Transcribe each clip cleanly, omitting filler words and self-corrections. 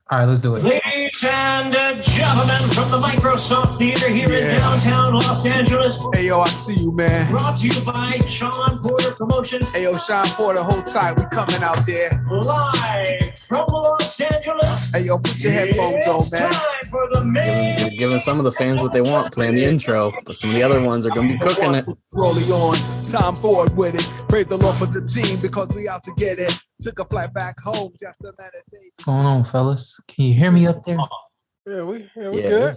All right, let's do it. Ladies and gentlemen, from the Microsoft Theater here in downtown Los Angeles. Hey, yo, I see you, man. Brought to you by Shawn Porter Promotions. Hey, yo, Shawn Porter, hold tight. We coming out there. Live from Los Angeles. Hey, yo, put your headphones on, man. Time for the main. You're giving some of the fans what they want, playing the intro, but some of the other ones are going to be cooking it. Rolling on, time forward with it. Praise the Lord for the team because we out to get it. Took a flight back home just a matter of days. What's going on, fellas? Can you hear me up there? Yeah, we good.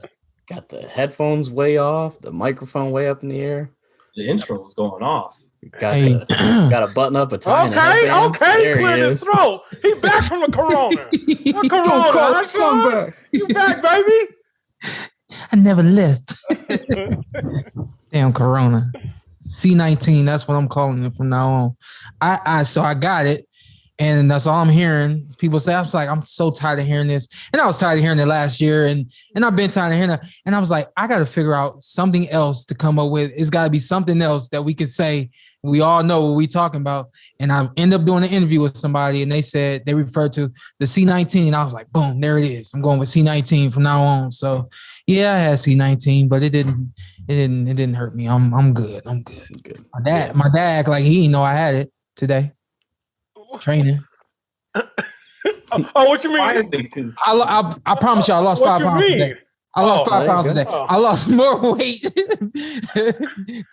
Got the headphones way off, the microphone way up in the air. The intro was going off. Got a button up, a tie. Okay, clear his throat. He back from the corona. You back, baby? I never left. Damn corona. C19, that's what I'm calling it from now on. So I got it. And that's all I'm hearing. People say, I'm so tired of hearing this. And I was tired of hearing it last year. And I've been tired of hearing it. And I was like, I got to figure out something else to come up with. It's got to be something else that we can say. We all know what we're talking about. And I end up doing an interview with somebody and they referred to the C19. And I was like, boom, there it is. I'm going with C19 from now on. So yeah, I had C19, but it didn't hurt me. I'm good. I'm good. My dad act like he didn't know I had it today. Training. What you mean? I promise you, I lost 5 pounds today. I lost 5 pounds today. I lost more weight today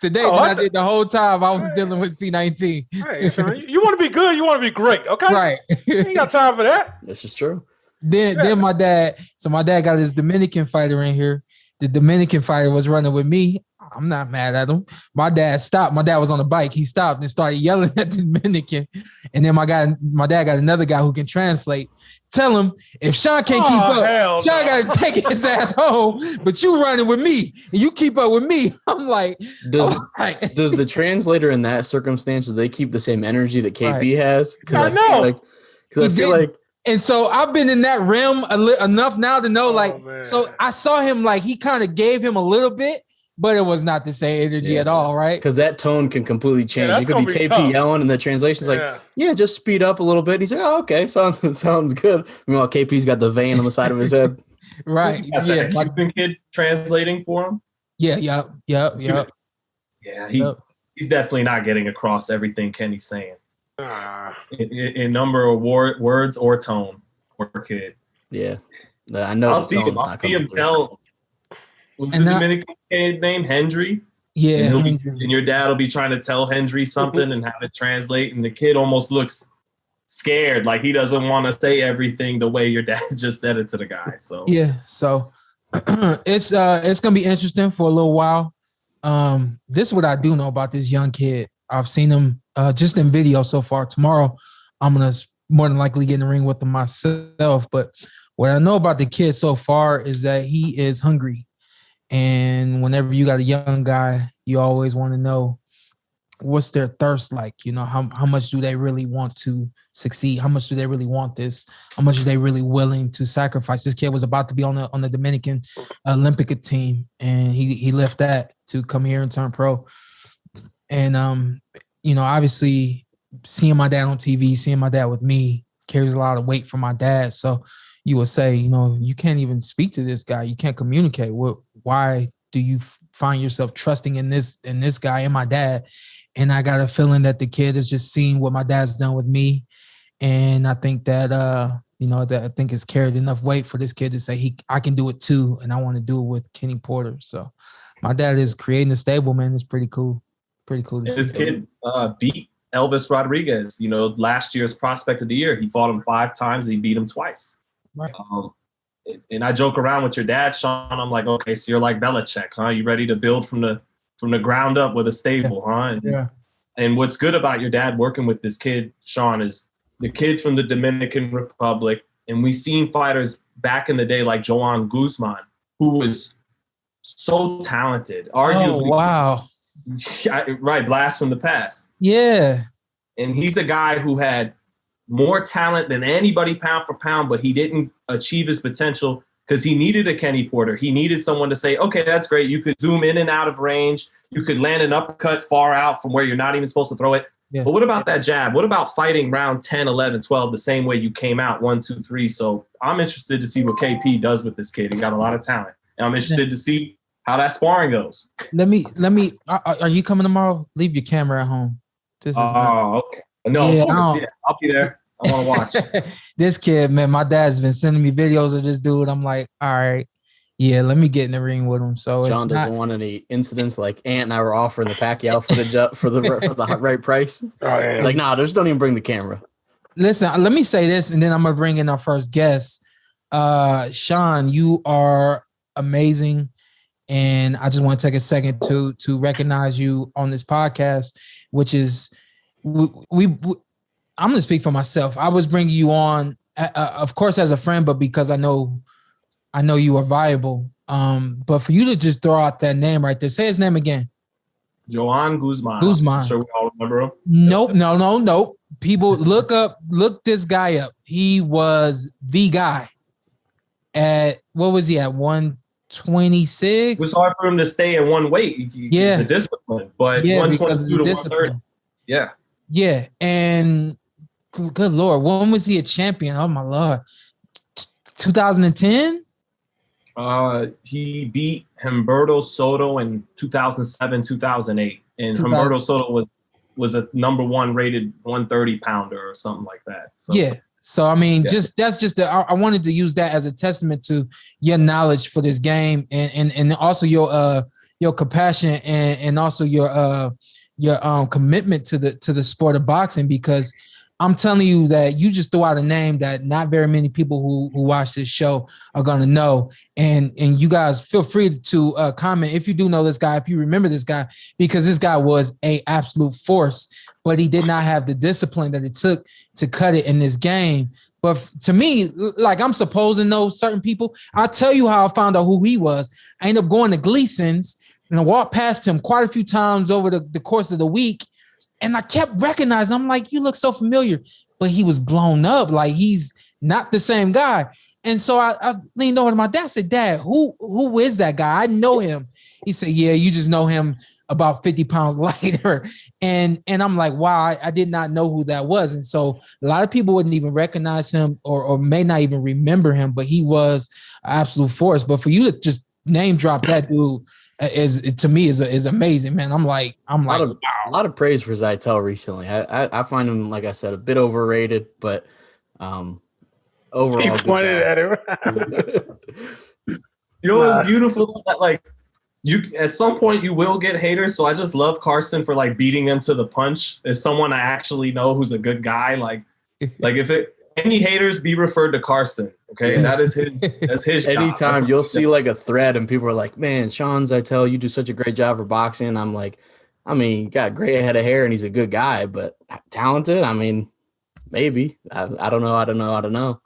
than I did the whole time I was dealing with C19. Hey, Sean, you want to be good, you want to be great, okay? Right. You ain't got time for that. This is true. Then my dad got this Dominican fighter in here. The Dominican fighter was running with me. I'm not mad at him. My dad stopped. My dad was on the bike. He stopped and started yelling at the Dominican. And then my dad got another guy who can translate. Tell him if Sean can't keep up, Sean got to take his ass home. But you running with me and you keep up with me. I'm like, does the translator in that circumstance, do they keep the same energy that KP has? I know. Because I feel like. And so I've been in that realm enough now to know, so I saw him he kind of gave him a little bit, but it was not the same energy at all, right? Because that tone can completely change. It could be KP yelling, and the translation's just speed up a little bit. And he's like, oh, okay, sounds good. Meanwhile, KP's got the vein on the side of his head. Right. Yeah. Cuban kid translating for him. Yeah. Yep. Yeah. He's definitely not getting across everything Kenny's saying. In number of words or tone, poor kid. Yeah, I know. I'll see him tell. What's the Dominican kid named Hendry? Yeah, and your dad will be trying to tell Hendry something and have it translate, and the kid almost looks scared, like he doesn't want to say everything the way your dad just said it to the guy. So so it's gonna be interesting for a little while. This is what I do know about this young kid. I've seen him just in video so far. Tomorrow, I'm going to more than likely get in the ring with him myself. But what I know about the kid so far is that he is hungry. And whenever you got a young guy, you always want to know what's their thirst like. You know, how much do they really want to succeed? How much do they really want this? How much are they really willing to sacrifice? This kid was about to be on the Dominican Olympic team, and he left that to come here and turn pro. And, obviously seeing my dad on TV, seeing my dad with me carries a lot of weight for my dad. So you would say, you can't even speak to this guy. You can't communicate. Why do you find yourself trusting in this guy and my dad? And I got a feeling that the kid is just seeing what my dad's done with me. And I think that, that I think it's carried enough weight for this kid to say, I can do it too. And I want to do it with Kenny Porter. So my dad is creating a stable, man. It's pretty cool. Pretty cool. This kid beat Elvis Rodriguez, last year's prospect of the year. He fought him 5 times and he beat him twice. Right. And I joke around with your dad, Sean. I'm like, okay, so you're like Belichick, huh? You ready to build from the ground up with a stable, huh? And what's good about your dad working with this kid, Sean, is the kid's from the Dominican Republic. And we've seen fighters back in the day like Joan Guzman, who was so talented. Arguably, wow. Right, blast from the past. Yeah. And he's the guy who had more talent than anybody pound for pound, but he didn't achieve his potential because he needed a Kenny Porter. He needed someone to say, okay, that's great. You could zoom in and out of range. You could land an uppercut far out from where you're not even supposed to throw it. Yeah. But what about that jab? What about fighting round 10, 11, 12 the same way you came out, 1, 2, 3? So I'm interested to see what KP does with this kid. He got a lot of talent, and I'm interested to see how that sparring goes. Let me. Are you coming tomorrow? Leave your camera at home. This is. Okay. No, yeah, of course, I'll be there. I want to watch. This kid, man, my dad's been sending me videos of this dude. I'm like, all right, yeah, let me get in the ring with him. So John doesn't want any incidents like Ant and I were offering the Pacquiao footage up for the right price. Oh, yeah. Like, nah, just don't even bring the camera. Listen, let me say this, and then I'm gonna bring in our first guest. Shawn, you are amazing. And I just want to take a second to recognize you on this podcast, which is I'm going to speak for myself. I was bringing you on, of course, as a friend, but because I know you are viable. But for you to just throw out that name right there, say his name again. Joan Guzman. Guzman. I'm sure we all remember him. Nope. No. People look this guy up. He was the guy at, what was he at? 126. It was hard for him to stay at one weight. The discipline, but 122 to 130. Yeah, and good Lord, when was he a champion? Oh my Lord, 2010. He beat Humberto Soto in 2007, 2008, and Humberto Soto was a number 1 rated 130 pounder or something like that. So. Yeah. So, I mean, I wanted to use that as a testament to your knowledge for this game and also your compassion and also your commitment to the sport of boxing, because I'm telling you that you just threw out a name that not very many people who watch this show are going to know. And you guys feel free to comment if you do know this guy, if you remember this guy, because this guy was an absolute force, but he did not have the discipline that it took to cut it in this game. But to me, like, I'm supposed to know certain people. I'll tell you how I found out who he was. I ended up going to Gleason's and I walked past him quite a few times over the course of the week. And I kept recognizing, I'm like, you look so familiar, but he was blown up. Like, he's not the same guy. And so I leaned over to my dad, said, Dad, who is that guy? I know him. He said, yeah, you just know him about 50 pounds lighter. And I'm like, wow, I did not know who that was. And so a lot of people wouldn't even recognize him or may not even remember him, but he was an absolute force. But for you to just name drop that dude is amazing, man. I'm like, wow. A lot of praise for Zittel recently. I find him, like I said, a bit overrated, but overall, he pointed at him. You know what's beautiful? That, like, you at some point you will get haters. So I just love Carson for like beating him to the punch. As someone I actually know who's a good guy, like if any haters, be referred to Carson. Okay, yeah. That's his. Anytime you'll see like a thread and people are like, "Man, Shawn Zittel, you do such a great job for boxing." I'm like, I mean, he got a gray head of hair and he's a good guy, but talented. I mean, maybe. I don't know.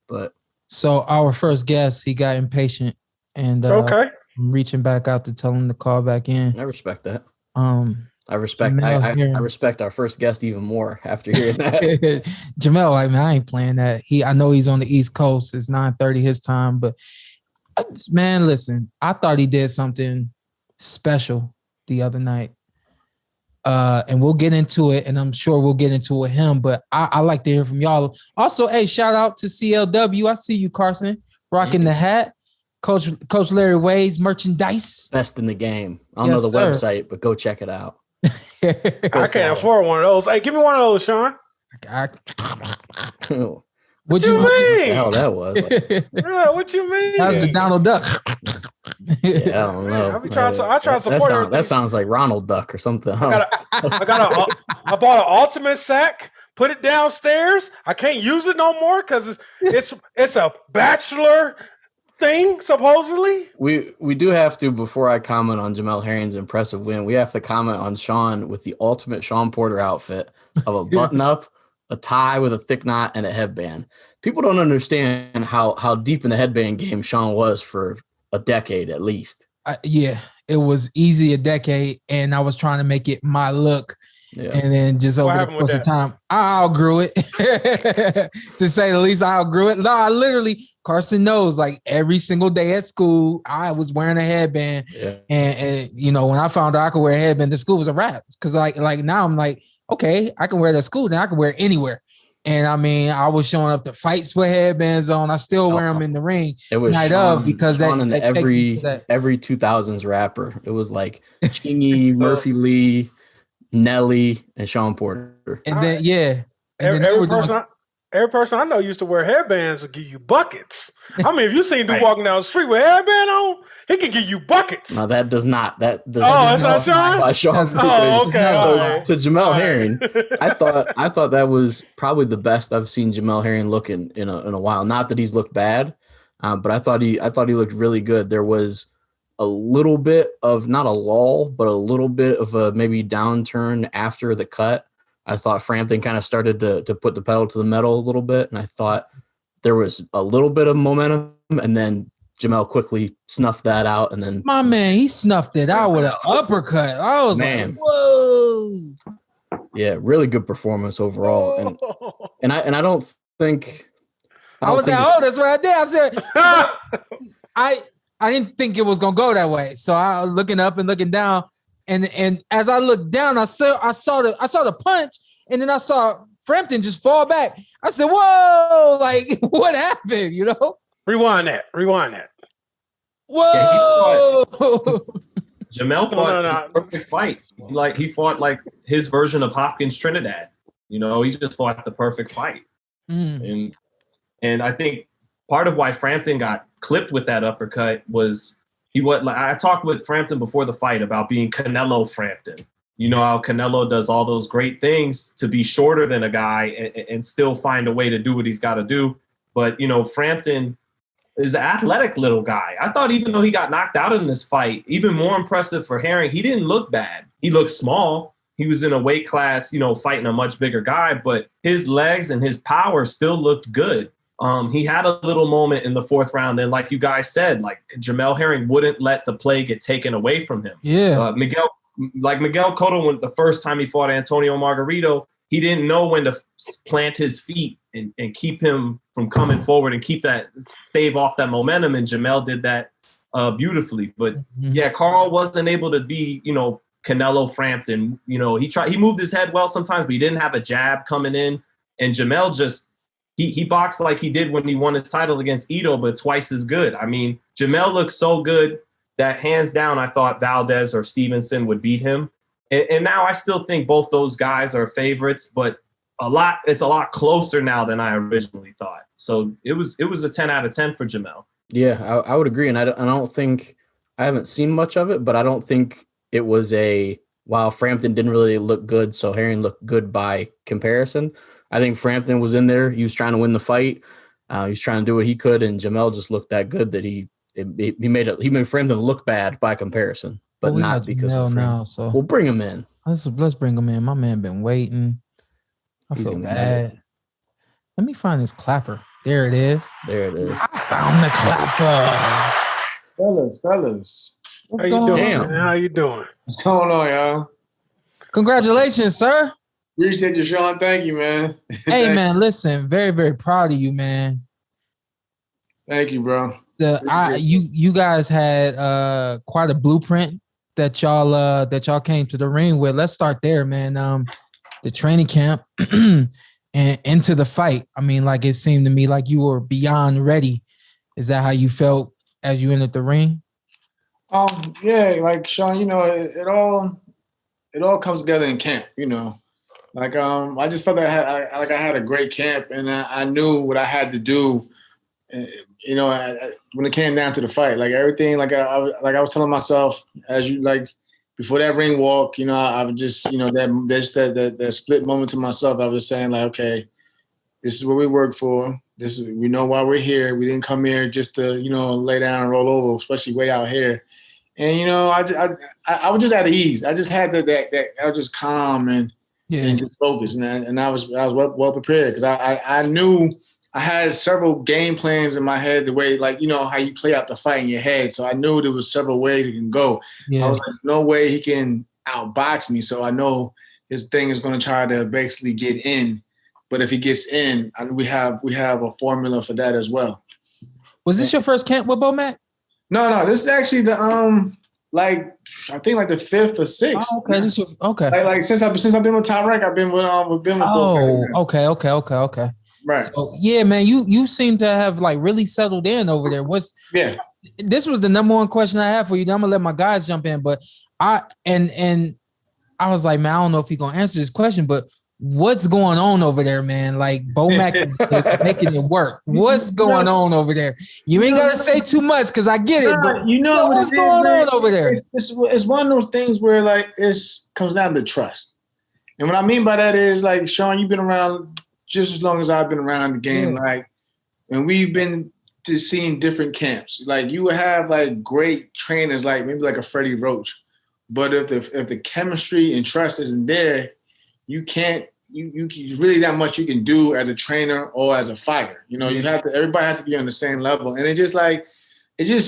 But so our first guest, he got impatient and okay. I'm reaching back out to tell him to call back in. I respect that. I respect our first guest even more after hearing that. Jamel, like, man, I ain't playing that. I know he's on the East Coast. It's 9:30 his time, but man, listen, I thought he did something special the other night. And we'll get into it, and I'm sure we'll get into it with him, but I like to hear from y'all. Also, hey, shout out to CLW. I see you, Carson, rocking the hat. Coach Larry Wade's merchandise. Best in the game. I don't know the website, but go check it out. I can't afford one of those. Hey, give me one of those, Shawn. What you mean? What the hell that was? Yeah, what you mean? That was the Donald Duck. Yeah, I don't know. I try to support that sounds like Ronald Duck or something. Huh? I bought an ultimate sack. Put it downstairs. I can't use it no more because it's a bachelor thing, supposedly. We do have to, before I comment on Jamel Herring's impressive win, we have to comment on Shawn with the ultimate Shawn Porter outfit of a button-up, a tie with a thick knot, and a headband. People don't understand how deep in the headband game Shawn was for a decade at least. Yeah, it was easy a decade, and I was trying to make it my look. Yeah. And then just over the course of time, I outgrew it. To say the least, I outgrew it. No, I literally, Carson knows, like every single day at school, I was wearing a headband. Yeah. And you know, when I found out I could wear a headband, the school was a wrap. Because like now I'm like, okay, I can wear that at school, now I can wear it anywhere. And I mean, I was showing up to fights with headbands on. I still wear them in the ring. It was night Shawn, of because Shawn that and takes me to that. every 2000s rapper. It was like Chingy, Murphy Lee, Nelly, and Shawn Porter. And then and then every person I know used to wear headbands to give you buckets. I mean, if you seen dude walking down the street with a headband on, he can give you buckets. No, that does not. That does that's not Shawn? Shawn Porter. Oh, okay. To Jamel Herring, I thought that was probably the best I've seen Jamel Herring look in a while. Not that he's looked bad, but I thought he looked really good. There was a little bit of not a lull, but a little bit of a maybe downturn after the cut. I thought Frampton kind of started to put the pedal to the metal a little bit, and I thought there was a little bit of momentum, and then Jamel quickly snuffed that out, and then man, he snuffed it out with an uppercut. I was like, whoa. Yeah, really good performance overall. And I don't think I was like, that's what I did. I said I didn't think it was gonna go that way. So I was looking up and looking down. And as I looked down, I saw the punch, and then I saw Frampton just fall back. I said, "Whoa! Like what happened?" You know? Rewind that. Whoa! Yeah, Jamel fought the perfect fight. Like he fought like his version of Hopkins Trinidad. You know, he just fought the perfect fight. And I think part of why Frampton got clipped with that uppercut was. I talked with Frampton before the fight about being Canelo Frampton. You know how Canelo does all those great things to be shorter than a guy and still find a way to do what he's got to do. But, you know, Frampton is an athletic little guy. I thought even though he got knocked out in this fight, even more impressive for Herring, he didn't look bad. He looked small. He was in a weight class, you know, fighting a much bigger guy, but his legs and his power still looked good. He had a little moment in the fourth round. And like you guys said, like Jamel Herring wouldn't let the play get taken away from him. Yeah. Miguel Cotto, when the first time he fought Antonio Margarito, he didn't know when to plant his feet and keep him from coming forward and stave off that momentum. And Jamel did that beautifully. But yeah, Carl wasn't able to be, you know, Canelo Frampton. You know, he moved his head well sometimes, but he didn't have a jab coming in. And Jamel just, he boxed like he did when he won his title against Ito, but twice as good. I mean, Jamel looked so good that hands down, I thought Valdez or Stevenson would beat him. And now I still think both those guys are favorites, but it's a lot closer now than I originally thought. So it was a 10 out of 10 for Jamel. Yeah, I would agree. And I don't think I haven't seen much of it, but I don't think it was while Frampton didn't really look good, so Herring looked good by comparison. I think Frampton was in there. He was trying to win the fight. He was trying to do what he could, and Jamel just looked that good that he made Frampton look bad by comparison, but not because of Frampton. Now, so we'll bring him in. Let's bring him in. My man been waiting. I feel bad. Let me find his clapper. There it is. I found the clapper. Fellas. How you doing? Man? How you doing? What's going on, y'all? Congratulations, sir. Appreciate you, Sean. Thank you, man. Hey, man, listen, very, very proud of you, man. Thank you, bro. You guys had quite a blueprint that y'all came to the ring with. Let's start there, man. The training camp and into the fight. I mean, like it seemed to me like you were beyond ready. Is that how you felt as you entered the ring? Yeah, like Sean, you know, it all comes together in camp, you know. Like I just felt like I had a great camp, and I knew what I had to do. You know, when it came down to the fight, like everything, like I was telling myself, before that ring walk, you know, I would just, you know, that split moment to myself. I was saying like, okay, this is what we work for. We know why we're here. We didn't come here just to, you know, lay down and roll over, especially way out here. And you know, I was just at ease. I just had that I was just calm and just focused, and I was well prepared because I knew I had several game plans in my head, the way, like, you know, how you play out the fight in your head. So I knew there was several ways it can go. Yeah. I was like, no way he can outbox me. So I know his thing is going to try to basically get in. But if he gets in, we have a formula for that as well. Was this your first camp with Bo Mac? No. This is actually like I think like the 5th or 6th. Oh, okay. Okay. Like since I've been with Tyrek, I've been with Oh, okay. Right. So yeah, man, you seem to have like really settled in over there. This was the number one question I have for you. Now I'm gonna let my guys jump in, but I was like, man, I don't know if he's gonna answer this question, but what's going on over there, man? Like Bomac is making it work. What's going on over there? You ain't gotta say too much because I get it. But what's going on over there? It's one of those things where like it comes down to trust. And what I mean by that is like, Shawn, you've been around just as long as I've been around the game. Yeah. Like, and we've been to seeing different camps. Like you would have like great trainers, like maybe like a Freddie Roach. But if the chemistry and trust isn't there, you can't. You really that much you can do as a trainer or as a fighter. You know, you have to. Everybody has to be on the same level, and it just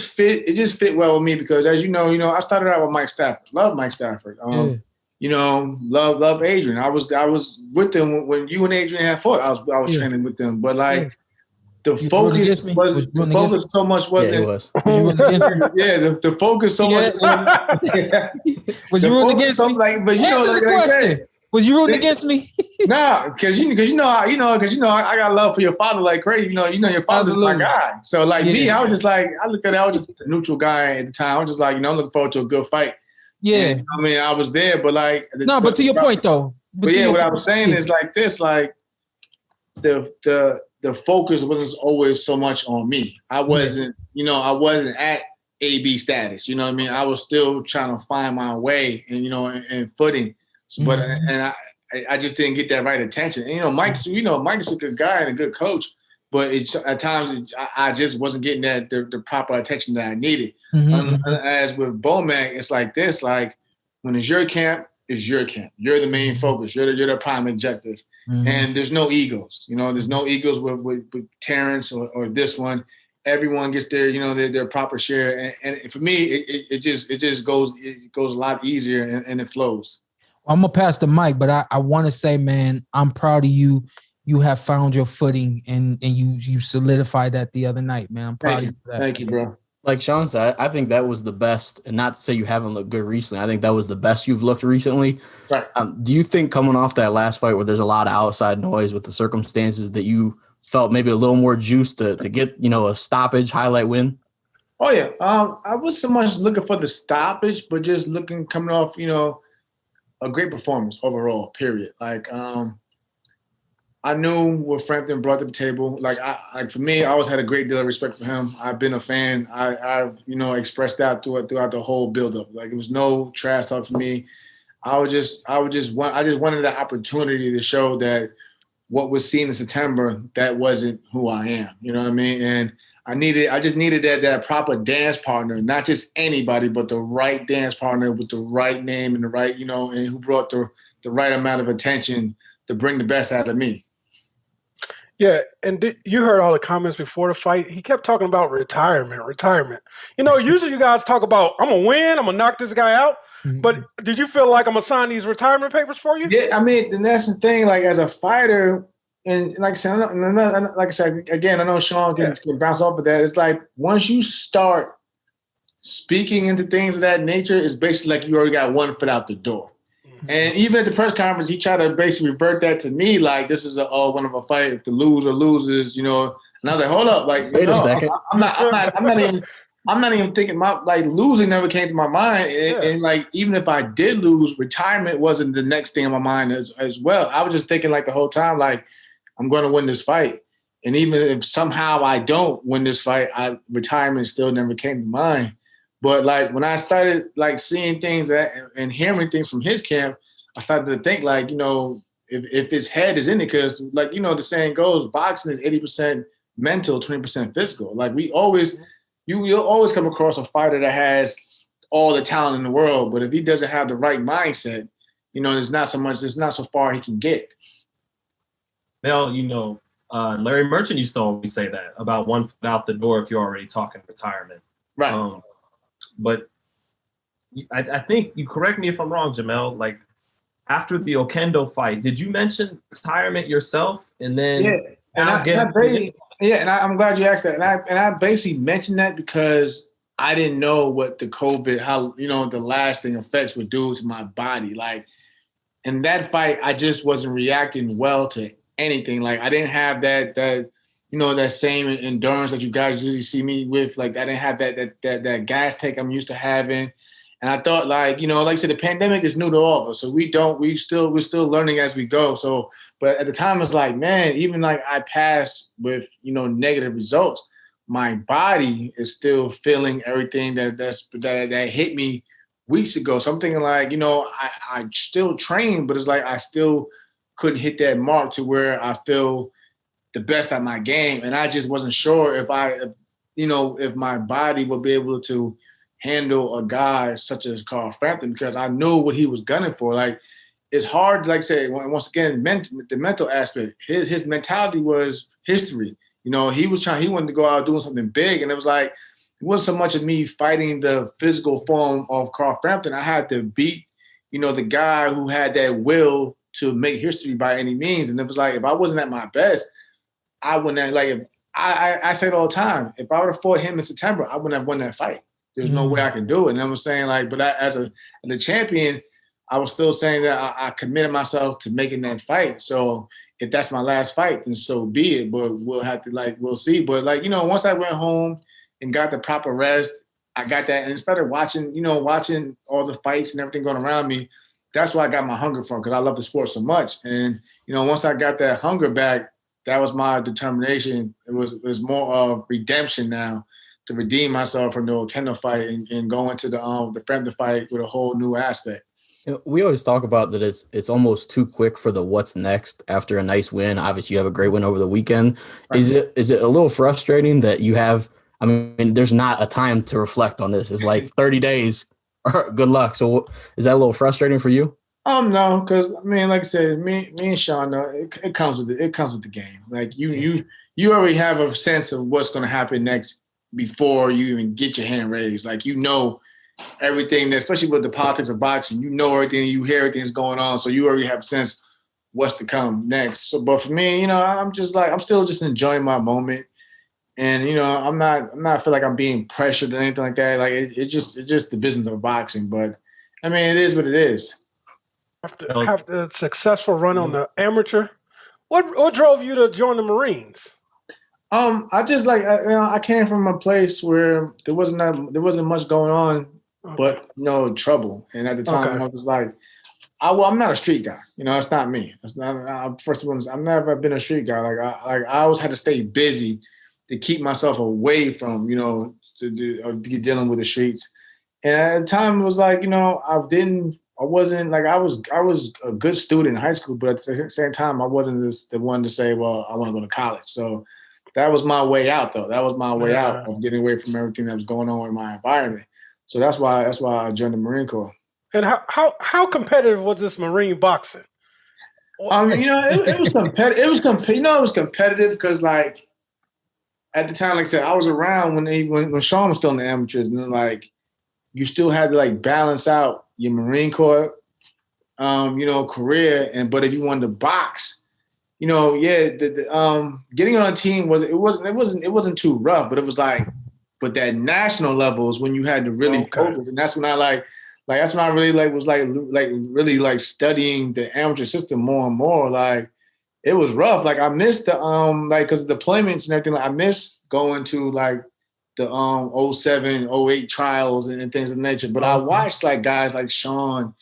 fit well with me because, as you know, I started out with Mike Stafford. Love Mike Stafford. You know, love Adrian. I was with them when you and Adrian had fought. I was training with them, but like the focus so much wasn't. The focus so much. Was you rooting against me? Like, but answer the question. Was you rooting against me? Nah, because I got love for your father like crazy. You know your father's my guy. So like me, I was just like, I looked at it. I was just a neutral guy at the time. I was just like, I'm looking forward to a good fight. Yeah, and, I mean, I was there, but like, but to your point though. What I was saying is like this, like the focus wasn't always so much on me. I wasn't at AB status. You know what I mean? I was still trying to find my way and footing. But I just didn't get that right attention. And Mike's a good guy and a good coach, but at times I just wasn't getting the proper attention that I needed. As with Bomac, it's like this: like when it's your camp, it's your camp. You're the main focus. You're the prime objective, and there's no egos. There's no egos with Terrence or this one. Everyone gets their proper share, and for me, it just goes a lot easier and it flows. I'm gonna pass the mic, but I want to say, man, I'm proud of you. You have found your footing, and you solidified that the other night, man. I'm proud of you for that. Thank you, bro. Like Shawn said, I think that was the best, and not to say you haven't looked good recently. I think that was the best you've looked recently. Right. Do you think coming off that last fight where there's a lot of outside noise with the circumstances that you felt maybe a little more juice to get a stoppage highlight win? Oh yeah. I wasn't so much looking for the stoppage, but just coming off a great performance overall, period. Like, I knew what Frampton brought to the table. Like for me, I always had a great deal of respect for him. I've been a fan. I've expressed that throughout the whole buildup. Like it was no trash talk for me. I just wanted that opportunity to show that what was seen in September, that wasn't who I am. You know what I mean? And I just needed that proper dance partner, not just anybody, but the right dance partner with the right name and the right, and who brought the right amount of attention to bring the best out of me. Yeah, and you heard all the comments before the fight. He kept talking about retirement. Usually you guys talk about, I'm going to win, I'm going to knock this guy out. But did you feel like I'm going to sign these retirement papers for you? Yeah, I mean, and that's the thing. Like, as a fighter, and like I said, again, I know Shawn can bounce off of that. It's like once you start speaking into things of that nature, it's basically like you already got one foot out the door. And even at the press conference, he tried to basically revert that to me, like this is one of a fight. If the loser loses, And I was like, hold up, like wait a second. I'm not even thinking losing never came to my mind. And like even if I did lose, retirement wasn't the next thing in my mind as well. I was just thinking like the whole time, like I'm going to win this fight. And even if somehow I don't win this fight, retirement still never came to mind. But like when I started like seeing things and hearing things from his camp, I started to think like, if his head is in it, because like, the saying goes, boxing is 80% mental, 20% physical. Like you'll always come across a fighter that has all the talent in the world, but if he doesn't have the right mindset, there's not so far he can get. Well, Larry Merchant used to always say that about one foot out the door if you're already talking retirement. Right. But I think you correct me if I'm wrong, Jamel. Like after the Okendo fight, did you mention retirement yourself? And then I'm glad you asked that. And I basically mentioned that because I didn't know what the COVID, how, the lasting effects would do to my body. Like, in that fight, I just wasn't reacting well to anything. Like, I didn't have that same endurance that you guys usually see me with. Like, I didn't have that gas tank I'm used to having. And I thought, like I said, the pandemic is new to all of us. So we're still learning as we go. So, but at the time, it's like, man, even like I passed with, negative results, my body is still feeling everything that hit me weeks ago. So I'm thinking like, I still train, but it's like I still couldn't hit that mark to where I feel the best at my game. And I just wasn't sure if my body would be able to handle a guy such as Carl Frampton, because I knew what he was gunning for. Like, it's hard, like say, once again, the mental aspect. His mentality was history. He wanted to go out doing something big, and it was like, it wasn't so much of me fighting the physical form of Carl Frampton. I had to beat, the guy who had that will to make history by any means. And it was like, if I wasn't at my best, I wouldn't have, like, I say it all the time, if I would have fought him in September, I wouldn't have won that fight. There's no way I could do it. And I was saying, like, but as a champion, I was still saying that I committed myself to making that fight. So if that's my last fight, then so be it. But we'll have to, we'll see. But, once I went home and got the proper rest, I got that and started watching all the fights and everything going around me. That's where I got my hunger from, because I love the sport so much. And, once I got that hunger back, that was my determination. It was more of redemption now, to redeem myself from the Oquendo fight and go into the Frampton fight with a whole new aspect. We always talk about that it's almost too quick for the what's next after a nice win. Obviously, you have a great win over the weekend. Right. Is it a little frustrating that you have? I mean, there's not a time to reflect on this. It's like 30 days. Good luck. So, is that a little frustrating for you? No, because like I said, me and Sean know it comes with the game. Like you already have a sense of what's going to happen next before you even get your hand raised. Like, everything, especially with the politics of boxing, everything, you hear everything that's going on. So you already have a sense what's to come next. So, but for me, I'm still just enjoying my moment. And, I'm not feel like I'm being pressured or anything like that. Like, it's just the business of boxing. But it is what it is. After a successful run on the amateur, what drove you to join the Marines? I just I came from a place where there wasn't much going on, but trouble. And at the time, I was like, I'm not a street guy. It's not me. It's not. First of all, I've never been a street guy. I always had to stay busy to keep myself away from dealing with the streets. And at the time, it was like I was a good student in high school, but at the same time, I wasn't the one to say, well, I want to go to college. So that was my way out, though. That was my way out of getting away from everything that was going on in my environment. So that's why I joined the Marine Corps. And how competitive was this Marine boxing? It was competitive. It was competitive because, at the time, like I said, I was around when Sean was still in the amateurs, and then you still had to balance out your Marine Corps, career, but if you wanted to box, getting on a team wasn't too rough, but it was but that national level is when you had to really focus, and that's when that's when I really was really studying the amateur system more and more. It was rough. I missed the because of deployments and everything. I missed going to the 07, 08 trials and things of that nature. But I watched guys like Sean,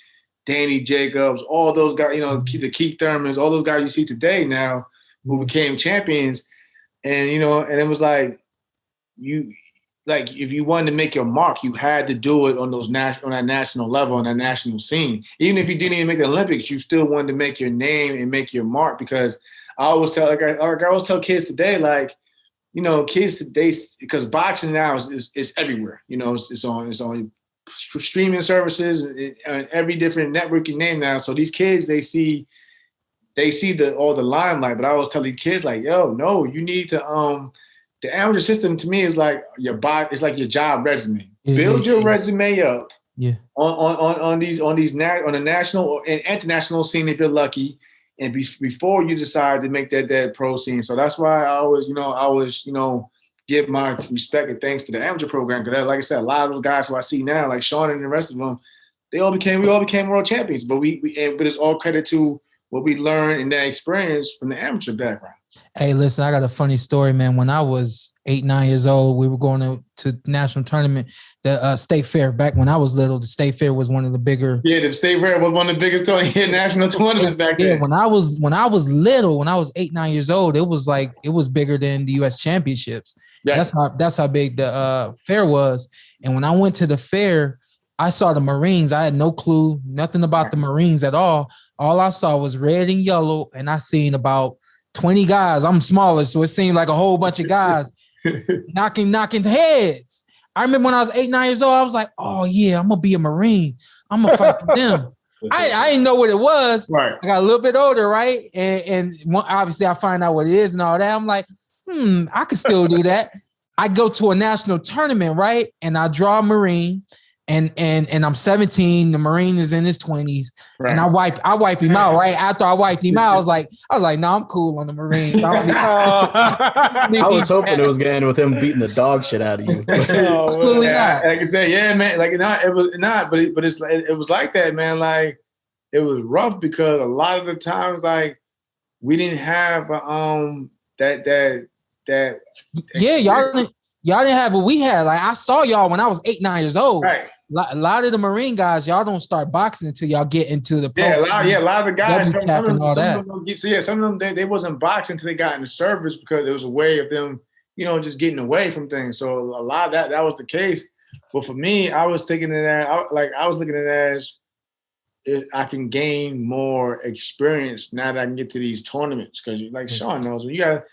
Danny Jacobs, all those guys, the Keith Thurmans, all those guys you see today now who became champions. And, and it was if you wanted to make your mark, you had to do it on that national level, on that national scene. Even if you didn't even make the Olympics, you still wanted to make your name and make your mark, because I always tell, I always tell kids today, kids today, because boxing now is everywhere. It's on streaming services and every different network you name now. So these kids, they see all the limelight. But I always tell these kids, no, you need to the amateur system to me is your body. It's like your job resume. Build your resume up. Yeah. On the national and international scene if you're lucky, and before you decide to make that pro scene. So that's why I always, give give my respect and thanks to the amateur program. Because like I said, a lot of those guys who I see now, like Sean and the rest of them, we all became world champions. But but it's all credit to what we learned and that experience from the amateur background. Hey, listen, I got a funny story, man. When I was 8, 9 years old, we were going to national tournament, the state fair. Back when I was little, the state fair was one of the bigger. Yeah, the state fair was one of the biggest national tournaments back then. Yeah, when I was little, when I was 8, 9 years old, it was bigger than the U.S. championships. Yeah. That's how big the fair was. And when I went to the fair, I saw the Marines. I had no clue, nothing about the Marines at all. All I saw was red and yellow, and I seen about 20 guys. I'm smaller, so it seemed like a whole bunch of guys knocking heads. I remember when I was 8, 9 years old, I was like, oh yeah, I'm gonna be a Marine. I'm gonna fight for them. I didn't know what it was. Right. I got a little bit older, right? And obviously I find out what it is and all that. I'm like, I could still do that. I go to a national tournament, right? And I draw a Marine. And I'm 17. The Marine is in his 20s, right. And I wipe him out. Right after I wiped him out, I was like, no, I'm cool on the Marine. I was hoping it was going to end with him beating the dog shit out of you. Absolutely not. Like I said, yeah, man. Like it was not, but it was like that, man. Like it was rough because a lot of the times, like we didn't have that. Yeah, y'all didn't have what we had. Like I saw y'all when I was 8, 9 years old. Right. A lot of the Marine guys, y'all don't start boxing until y'all get into the pro. A lot of the guys. Some of them they wasn't boxing until they got in the service because it was a way of them, just getting away from things. So a lot of that was the case. But for me, I was thinking that I was looking at it as I can gain more experience now that I can get to these tournaments. Because like Sean knows, when you got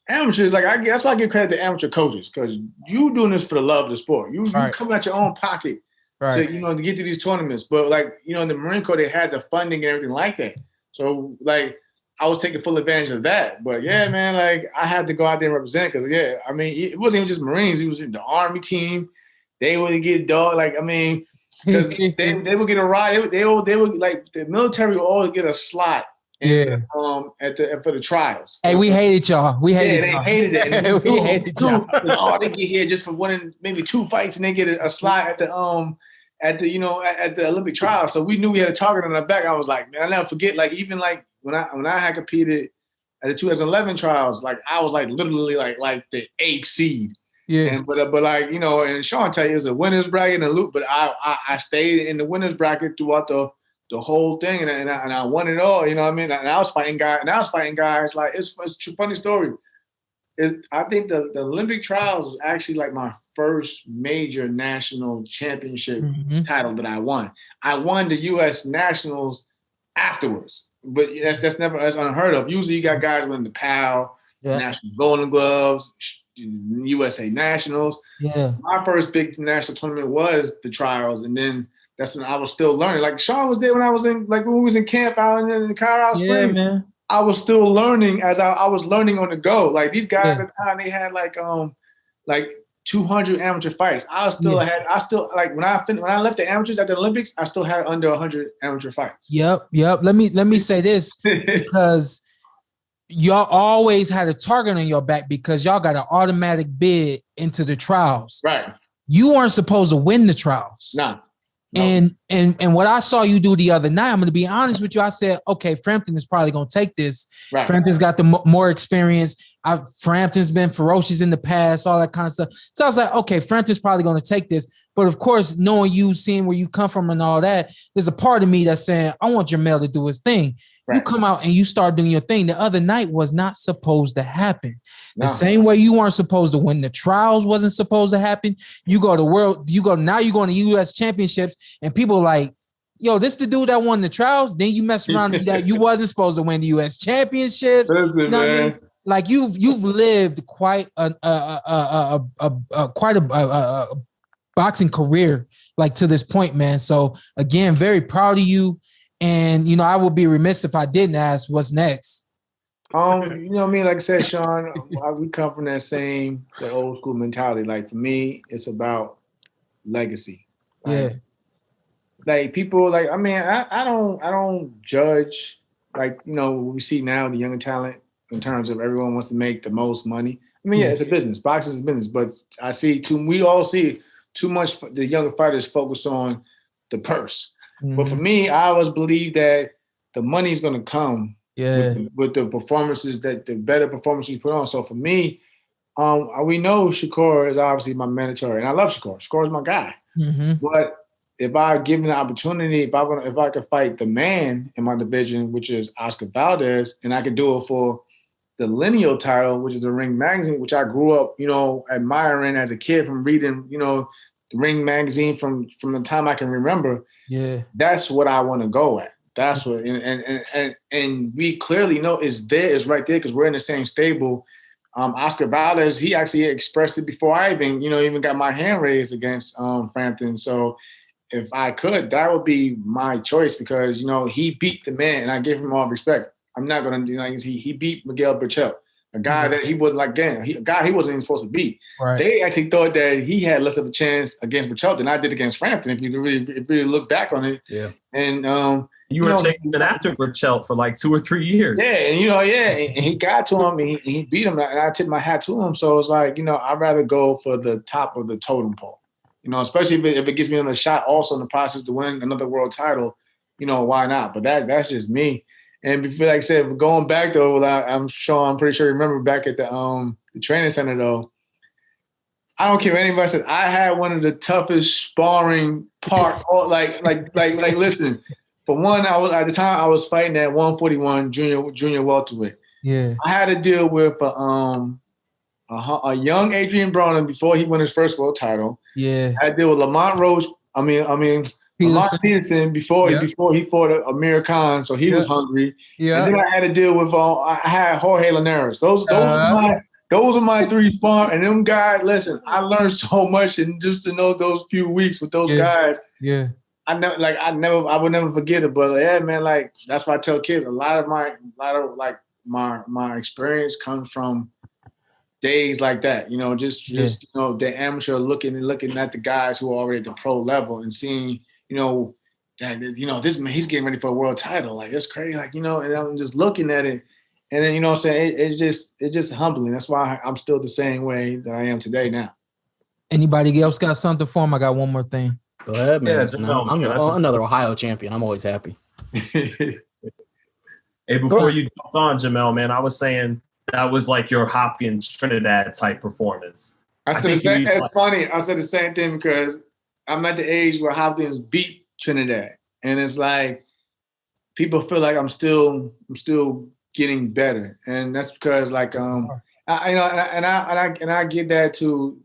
amateurs, that's why I give credit to amateur coaches, because you doing this for the love of the sport. You coming out your own pocket to to get to these tournaments. But in the Marine Corps, they had the funding and everything like that. So I was taking full advantage of that. But yeah, man, I had to go out there and represent because it wasn't even just Marines. It was the Army team. They would get dog. Because they would get a ride. They would the military would always get a slot. For the trials. Hey, we hated y'all. We hated y'all. They hated it. We hated y'all. They get here just for winning maybe 2 fights and they get a slot at the Olympic trials. So we knew we had a target on our back. I was like, man, I'll never forget. Even when I had competed at the 2011 trials, I was literally the 8th seed. Yeah. And and Sean tell you it's a winners bracket and a loop, but I stayed in the winners bracket throughout the whole thing, and I won it all. You know what I mean? And I was fighting guys. It's a funny story. I think the Olympic trials was actually my first major national championship title that I won. I won the U.S. Nationals afterwards, but that's unheard of. Usually you got guys winning the PAL, National Golden Gloves, USA Nationals. Yeah. My first big national tournament was the trials, and then that's when I was still learning. Sean was there when I was in, when we was in camp out in Colorado Springs. Yeah, man. I was still learning as I was learning on the go. These guys at the time, they had 200 amateur fights. when I left the amateurs at the Olympics, I still had under 100 amateur fights. Yep. Let me say this because y'all always had a target on your back because y'all got an automatic bid into the trials. Right. You weren't supposed to win the trials. No. And what I saw you do the other night, I'm going to be honest with you. I said, okay, Frampton is probably going to take this. Right. Frampton's got the more experience. Frampton's been ferocious in the past, all that kind of stuff. So I was like, okay, Frampton's probably going to take this. But of course, knowing you, seeing where you come from and all that, there's a part of me that's saying, I want Jamel to do his thing. Right. You come out and you start doing your thing. The other night was not supposed to happen. No. The same way you weren't supposed to win the trials wasn't supposed to happen. Now you're going to U.S. championships and people are like, yo, this the dude that won the trials. Then you mess around that you wasn't supposed to win the U.S. championships. Listen, man. You've lived quite a boxing career to this point, man. So again, very proud of you. And, I would be remiss if I didn't ask what's next. You know what I mean? Like I said, Sean, we come from that old school mentality. For me, it's about legacy. People, I don't judge, what we see now, the younger talent in terms of everyone wants to make the most money. I mean, yeah, it's a business. Boxing is a business, but we all see too much. The younger fighters focus on the purse. Mm-hmm. But for me, I always believe that the money is going to come with the performances, the better performances you put on. So for me, we know Shakur is obviously my mandatory, and I love Shakur. Shakur is my guy. Mm-hmm. But if I give him the opportunity, if I could fight the man in my division, which is Oscar Valdez, and I could do it for the lineal title, which is the Ring magazine, which I grew up, admiring as a kid from reading, the Ring magazine from the time I can remember. Yeah, that's what I want to go at. That's what, and we clearly know it's right there because we're in the same stable. Oscar Valdez, he actually expressed it before I even got my hand raised against Frampton. So if I could, that would be my choice because he beat the man, and I give him all respect. I'm not gonna he beat Miguel Berchelt, a guy that he wasn't a guy he wasn't even supposed to beat. Right. They actually thought that he had less of a chance against Berchelt than I did against Frampton. If you really look back on it, yeah. And you were chasing after Berchelt for like 2 or 3 years. Yeah, and and he got to him and he beat him, and I tipped my hat to him. So it's like I'd rather go for the top of the totem pole. Especially if it gives me another shot also in the process to win another world title, why not? But that's just me. And before, like I said, going back though, I'm pretty sure you remember back at the training center though. I don't care what anybody said. I had one of the toughest sparring listen. For one, at the time I was fighting at 141 junior welterweight. Yeah, I had to deal with a young Adrian Broner before he won his first world title. Yeah, I had to deal with Lamont Roach. Lamont Peterson before he fought Amir Khan, so he was hungry. Yeah, and then I had to deal with I had Jorge Linares. Those are my 3 sparring, and them guys. Listen, I learned so much, and just to know those few weeks with those guys. Yeah. I would never forget it, but man, that's why I tell kids a lot of my experience comes from days like that. The amateur looking at the guys who are already at the pro level and seeing, this man, he's getting ready for a world title. Like it's crazy, and I'm just looking at it, and then I'm saying it's just humbling. That's why I'm still the same way that I am today now. Anybody else got something for him? I got one more thing. Go ahead, man. I'm another Ohio champion. I'm always happy. Hey, before you jumped on, Jamel, man, I was saying that was like your Hopkins Trinidad type performance. It's funny. I said the same thing because I'm at the age where Hopkins beat Trinidad, and it's like people feel like I'm still getting better, and that's because I get that to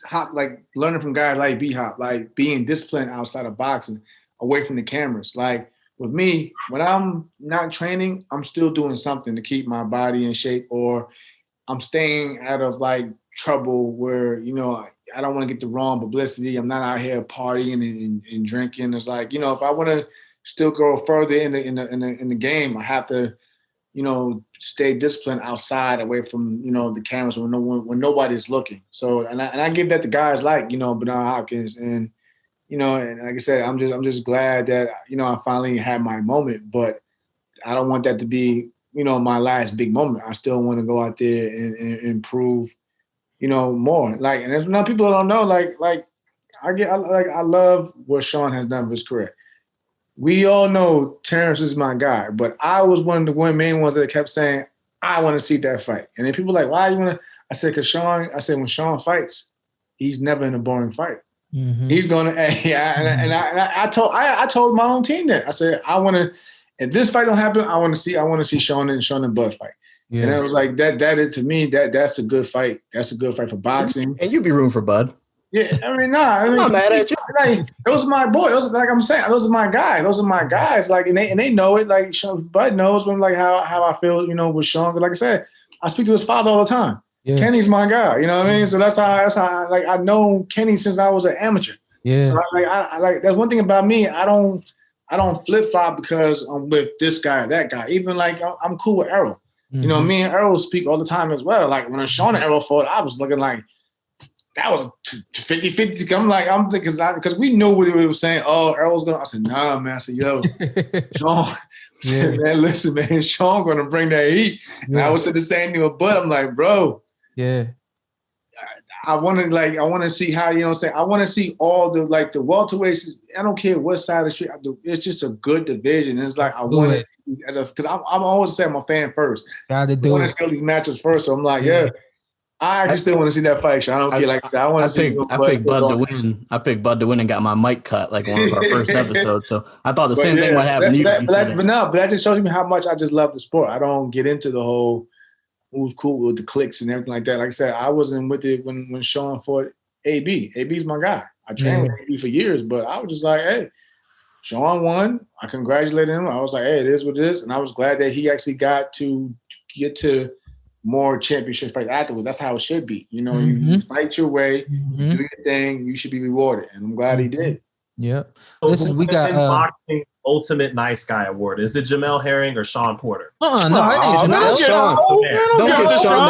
Hop, like learning from guys like B-Hop, like being disciplined outside of boxing, away from the cameras. Like with me, when I'm not training, I'm still doing something to keep my body in shape, or I'm staying out of trouble where, I don't want to get the wrong publicity. I'm not out here partying and drinking. It's like, if I want to still go further in the game, I have to, stay disciplined outside, away from, the cameras when nobody's looking. So, and I give that to guys like, Brenagh Hopkins, and, and like I said, I'm just glad that, I finally had my moment, but I don't want that to be, my last big moment. I still want to go out there and improve, more. And there's not people that don't know, I love what Shawn has done for his career. We all know Terrence is my guy, but I was one of the main ones that kept saying, I want to see that fight. And then people were like, why you want to? I said, when Shawn fights, he's never in a boring fight. Mm-hmm. He's going to, I told my own team that. I said, I want to, if this fight don't happen, I want to see Shawn and Bud fight. Yeah. And I was like, that is, to me, that's a good fight. That's a good fight for boxing. And you'd be rooting for Bud. Yeah, I'm not mad at you. Those are my boys. I'm saying, those are my guys. And they know it. Bud knows when how I feel. With Shawn. Like I said, I speak to his father all the time. Yeah. Kenny's my guy. You know what I mean? So that's how I've known Kenny since I was an amateur. Yeah. So that's one thing about me. I don't flip flop because I'm with this guy or that guy. Even I'm cool with Errol. Mm-hmm. Me and Errol speak all the time as well. When Shawn and Errol fought, I was looking like. That was 50-50. I'm thinking because we knew what he was saying. Oh, Errol's going. I said, nah, man. I said, yo, Shawn. Yeah. Man, listen, man. Shawn going to bring that heat. And I was saying the same thing with Bud. I'm like, bro. Yeah. I want to see how, you know what I'm saying? I want to see all the welterweights. I don't care what side of the street. It's just a good division. It's like I want to see, because I'm always saying I'm a fan first. Gotta do it. I want to see all these matches first. So I'm like, I actually still want to see that fight. So I don't care like that. I want to see. I picked Bud to win. I picked Bud to win and got my mic cut like one of our first episodes. So I thought the same thing would happen to you. But that just shows me how much I just love the sport. I don't get into the whole who's cool with the clicks and everything like that. Like I said, I wasn't with it when Shawn fought AB. AB's my guy. I trained with AB for years, but I was just like, hey, Shawn won. I congratulated him. I was like, hey, it is what it is. And I was glad that he actually got to get to more championship fights afterwards. That's how it should be. You know, you fight your way, do your thing, you should be rewarded. And I'm glad he did. Yep. So listen, we got boxing Ultimate Nice Guy Award. Is it Jamel Herring or Shawn Porter? No, it ain't Jamel. Don't get Shawn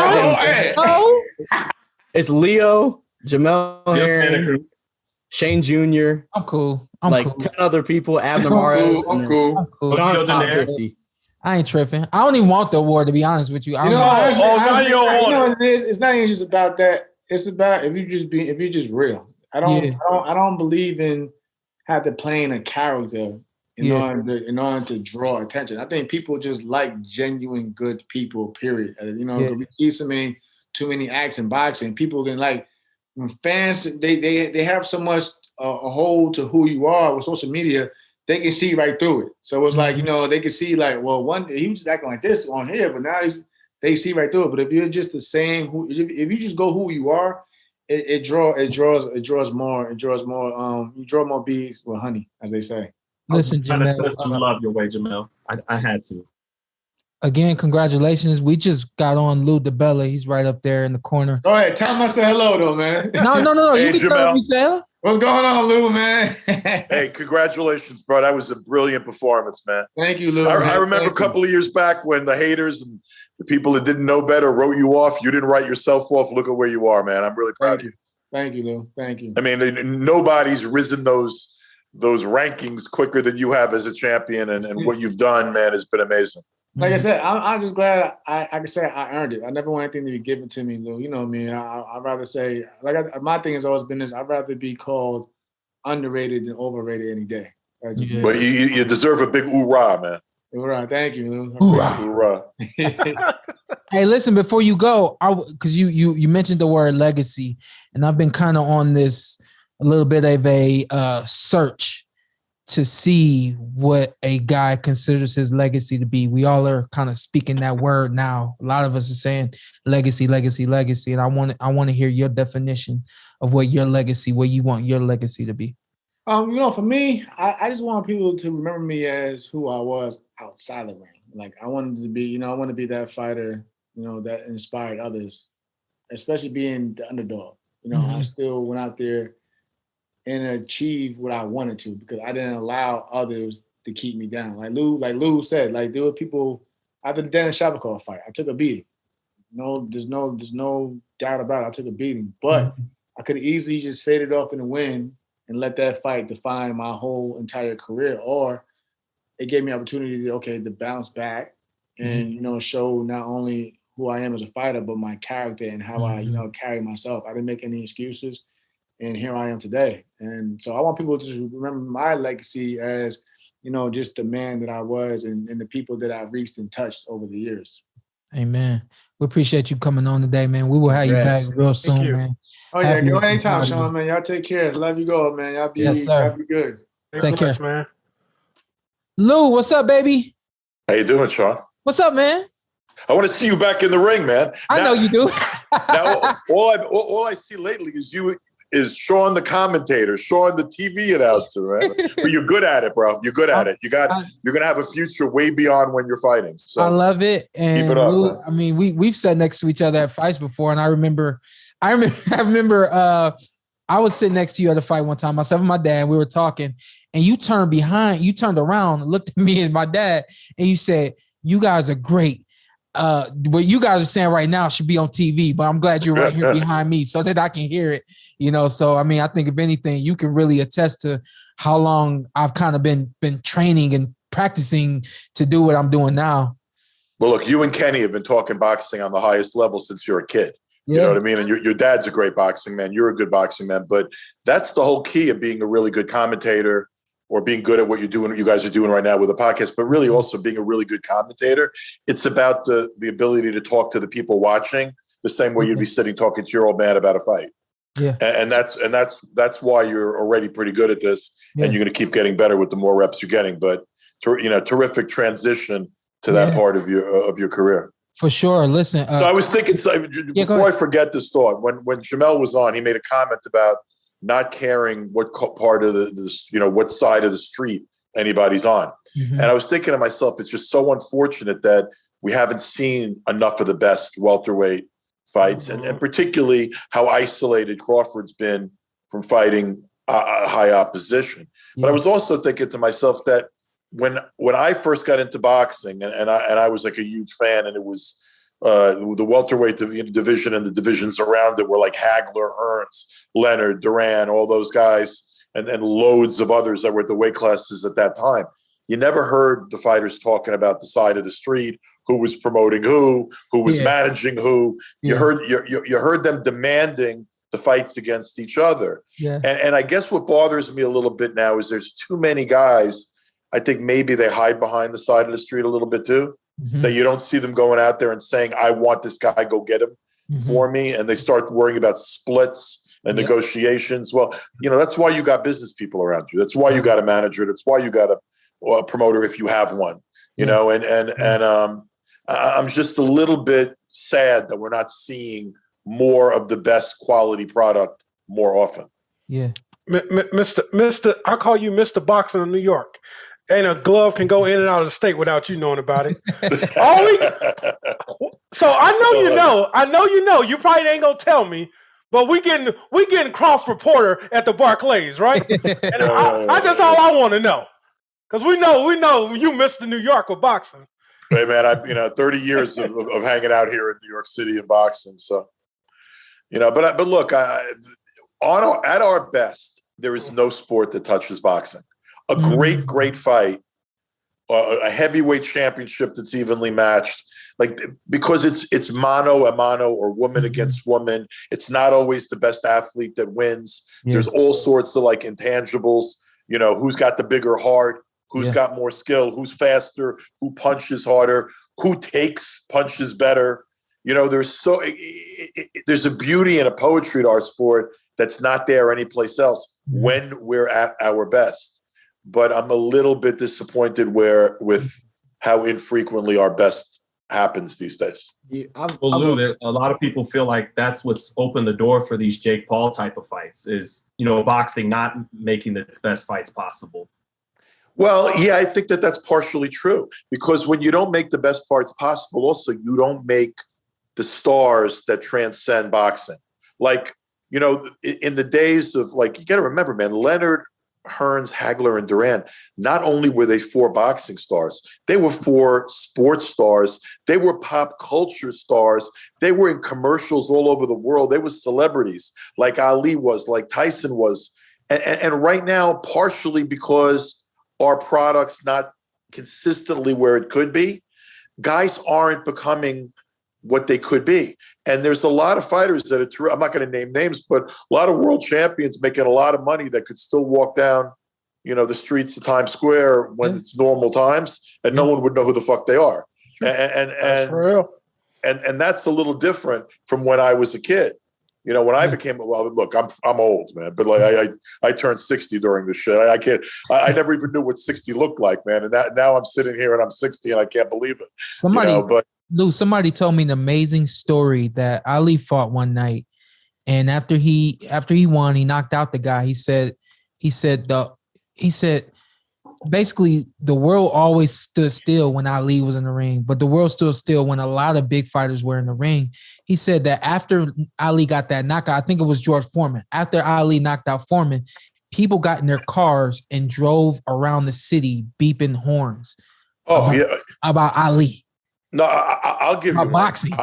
that. It's Leo, Jamel Herring, Shane Jr. I'm cool. 10 other people, Abner Mares. I'm cool. Shawn's top 50. I ain't tripping. I don't even want the award, to be honest with you. You know what it is? It's not even just about that. It's about if you're just real. I don't believe in having to play in a character in order to draw attention. I think people just like genuine good people. Period. We see too many acts in boxing. People can when fans they have so much a hold to who you are with social media. They can see right through it. So it's like, they can see he was just acting like this on here, but now they see right through it. But if you're just the same, if you just go who you are, it draws more. You draw more bees with honey, as they say. Listen, Jamel, put some love your way, Jamel. I had to. Again, congratulations. We just got on Lou Dibella. He's right up there in the corner. Go ahead. Tell him I said hello, though, man. No. Hey, you can tell me, Sarah. What's going on, Lou, man? Hey, congratulations, bro. That was a brilliant performance, man. Thank you, Lou. I remember a couple of years back when the haters and the people that didn't know better wrote you off. You didn't write yourself off. Look at where you are, man. I'm really proud of you. Thank you, Lou. Thank you. I mean, nobody's risen those rankings quicker than you have as a champion, and what you've done, man, has been amazing. Like I said, I'm just glad I can say I earned it. I never want anything to be given to me, Lou. You know me. I'd rather say, my thing has always been this: I'd rather be called underrated than overrated any day. But you deserve a big hoorah, man. Hoorah! Thank you, Lou. Hoorah! Hey, listen, before you go, because you mentioned the word legacy, and I've been kind of on this a little bit of a search to see what a guy considers his legacy to be. We all are kind of speaking that word now. A lot of us are saying legacy, and I want to hear your definition of what your legacy, what you want your legacy to be. For me, I just want people to remember me as who I was outside the ring. Like I wanted to be, I want to be that fighter, that inspired others, especially being the underdog. I still went out there and achieved what I wanted to because I didn't allow others to keep me down. Like Lou said, there were people after the Dennis Shavakov fight, I took a beating. There's no doubt about it. I took a beating, but I could have easily just faded off in the wind and let that fight define my whole entire career. Or it gave me opportunity to bounce back and, show not only who I am as a fighter, but my character and how I, carry myself. I didn't make any excuses. And here I am today. And so I want people to remember my legacy as, just the man that I was and the people that I've reached and touched over the years. Amen. We appreciate you coming on today, man. We will have you back real soon, man. Oh, yeah. Go anytime, Sean, man. Y'all take care. Love you, go, man. Y'all be good. Take care, man. Lou, what's up, baby? How you doing, Sean? What's up, man? I want to see you back in the ring, man. I know you do. Now, all I see lately is Sean the commentator, Sean the TV announcer, right? But you're good at it, bro. You're good at it. You're gonna have a future way beyond when you're fighting. So I love it. And keep it up, Lou, I mean, we've sat next to each other at fights before, and I remember I was sitting next to you at a fight one time. Myself and my dad, we were talking, and you turned around, and looked at me and my dad, and you said, "You guys are great. What you guys are saying right now should be on TV, but I'm glad you're right here behind me so that I can hear it." So I mean, I think if anything, you can really attest to how long I've kind of been training and practicing to do what I'm doing now. Well, look, you and Kenny have been talking boxing on the highest level since you're a kid. You know what I mean? And your dad's a great boxing man. You're a good boxing man. But that's the whole key of being a really good commentator or being good at what you're doing, what you guys are doing right now with the podcast, but really also being a really good commentator. It's about the ability to talk to the people watching the same way you'd be sitting talking to your old man about a fight. Yeah. And that's why you're already pretty good at this, and you're going to keep getting better with the more reps you're getting. But terrific transition to that part of your career. For sure. Listen, so I was thinking before I forget this thought. When Jamel was on, he made a comment about not caring what part of what side of the street anybody's on. Mm-hmm. And I was thinking to myself, it's just so unfortunate that we haven't seen enough of the best welterweight fights, and particularly how isolated Crawford's been from fighting high opposition. Yeah. But I was also thinking to myself that when I first got into boxing, and I was like a huge fan, and it was the welterweight division and the divisions around it were like Hagler, Hearns, Leonard, Duran, all those guys, and loads of others that were at the weight classes at that time. You never heard the fighters talking about the side of the street, who was promoting who was managing who. You heard them demanding the fights against each other. Yeah. And I guess what bothers me a little bit now is there's too many guys. I think maybe they hide behind the side of the street a little bit too. Mm-hmm. That you don't see them going out there and saying, I want this guy, go get him for me. And they start worrying about splits and negotiations. Well, that's why you got business people around you. That's why you got a manager. That's why you got a promoter if you have one, and I'm just a little bit sad that we're not seeing more of the best quality product more often. Yeah. Mr. I call you Mr. Boxing of New York. Ain't a glove can go in and out of the state without you knowing about it. So I know you know. You probably ain't gonna tell me, but we getting Crawford Porter at the Barclays, right? And I just all I want to know, because we know you Mr. New York with boxing. Hey man, 30 years of hanging out here in New York City in boxing. So, but look, at our best, there is no sport that touches boxing. A great fight, a heavyweight championship that's evenly matched, because it's mano a mano or woman against woman. It's not always the best athlete that wins. Yeah. There's all sorts of intangibles. Who's got the bigger heart, who's got more skill, who's faster, who punches harder, who takes punches better. There's a beauty and a poetry to our sport that's not there anyplace else when we're at our best. But I'm a little bit disappointed with how infrequently our best happens these days. Lou, a lot of people feel like that's what's opened the door for these Jake Paul type of fights is, boxing not making its best fights possible. Well, yeah, I think that's partially true, because when you don't make the best parts possible, also you don't make the stars that transcend boxing. In the days of you got to remember, man, Leonard, Hearns, Hagler, and Duran, not only were they 4 boxing stars, they were 4 sports stars. They were pop culture stars. They were in commercials all over the world. They were celebrities like Ali was, like Tyson was. And right now, partially because our product's not consistently where it could be, guys aren't becoming what they could be. And there's a lot of fighters that are, I'm not going to name names, but a lot of world champions making a lot of money that could still walk down, the streets of Times Square when it's normal times, and no one would know who the fuck they are. And that's a little different from when I was a kid. When I became, look, I'm old, man, but I turned 60 during this shit. I never even knew what 60 looked like, man. And now I'm sitting here and I'm 60 and I can't believe it. Lou, somebody told me an amazing story that Ali fought one night, and after he won, he knocked out the guy. He said basically the world always stood still when Ali was in the ring, but the world stood still when a lot of big fighters were in the ring. He said that after Ali got that knockout, I think it was George Foreman. After Ali knocked out Foreman, people got in their cars and drove around the city beeping horns. About Ali. No, I'll give you boxing.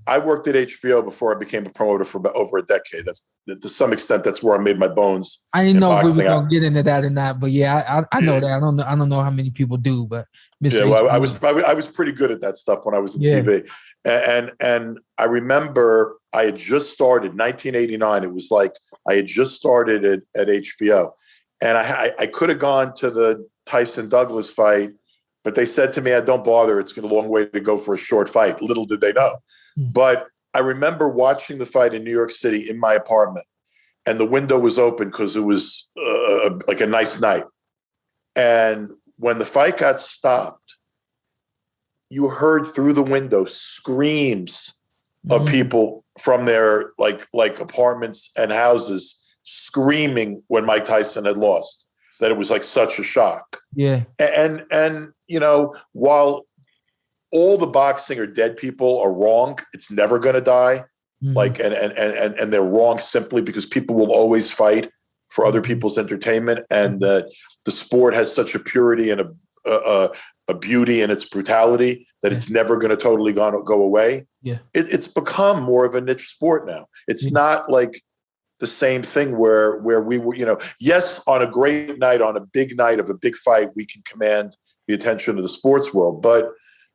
I worked at HBO before I became a promoter for about over a decade. That's to some extent that's where I made my bones. I didn't know if we were gonna get into that or not, but yeah, I know that. I don't know how many people do, but well, I was pretty good at that stuff when I was in TV, and I remember I had just started 1989. It was like I had just started at HBO, and I could have gone to the Tyson Douglas fight, but they said to me, "Don't bother. It's a long way to go for a short fight." Little did they know. But I remember watching the fight in New York City in my apartment, and the window was open because it was like a nice night. And when the fight got stopped, you heard through the window screams of people from their like apartments and houses screaming when Mike Tyson had lost, that it was like such a shock. Yeah. And you know, while all the boxing or dead people are wrong, it's never going to die. Like, and they're wrong simply because people will always fight for other people's entertainment. And the sport has such a purity and a beauty in its brutality that it's never going to totally go away. Yeah. It's become more of a niche sport now. It's not like the same thing where we were, you know, yes, on a great night, on a big night of a big fight, we can command the attention of the sports world. But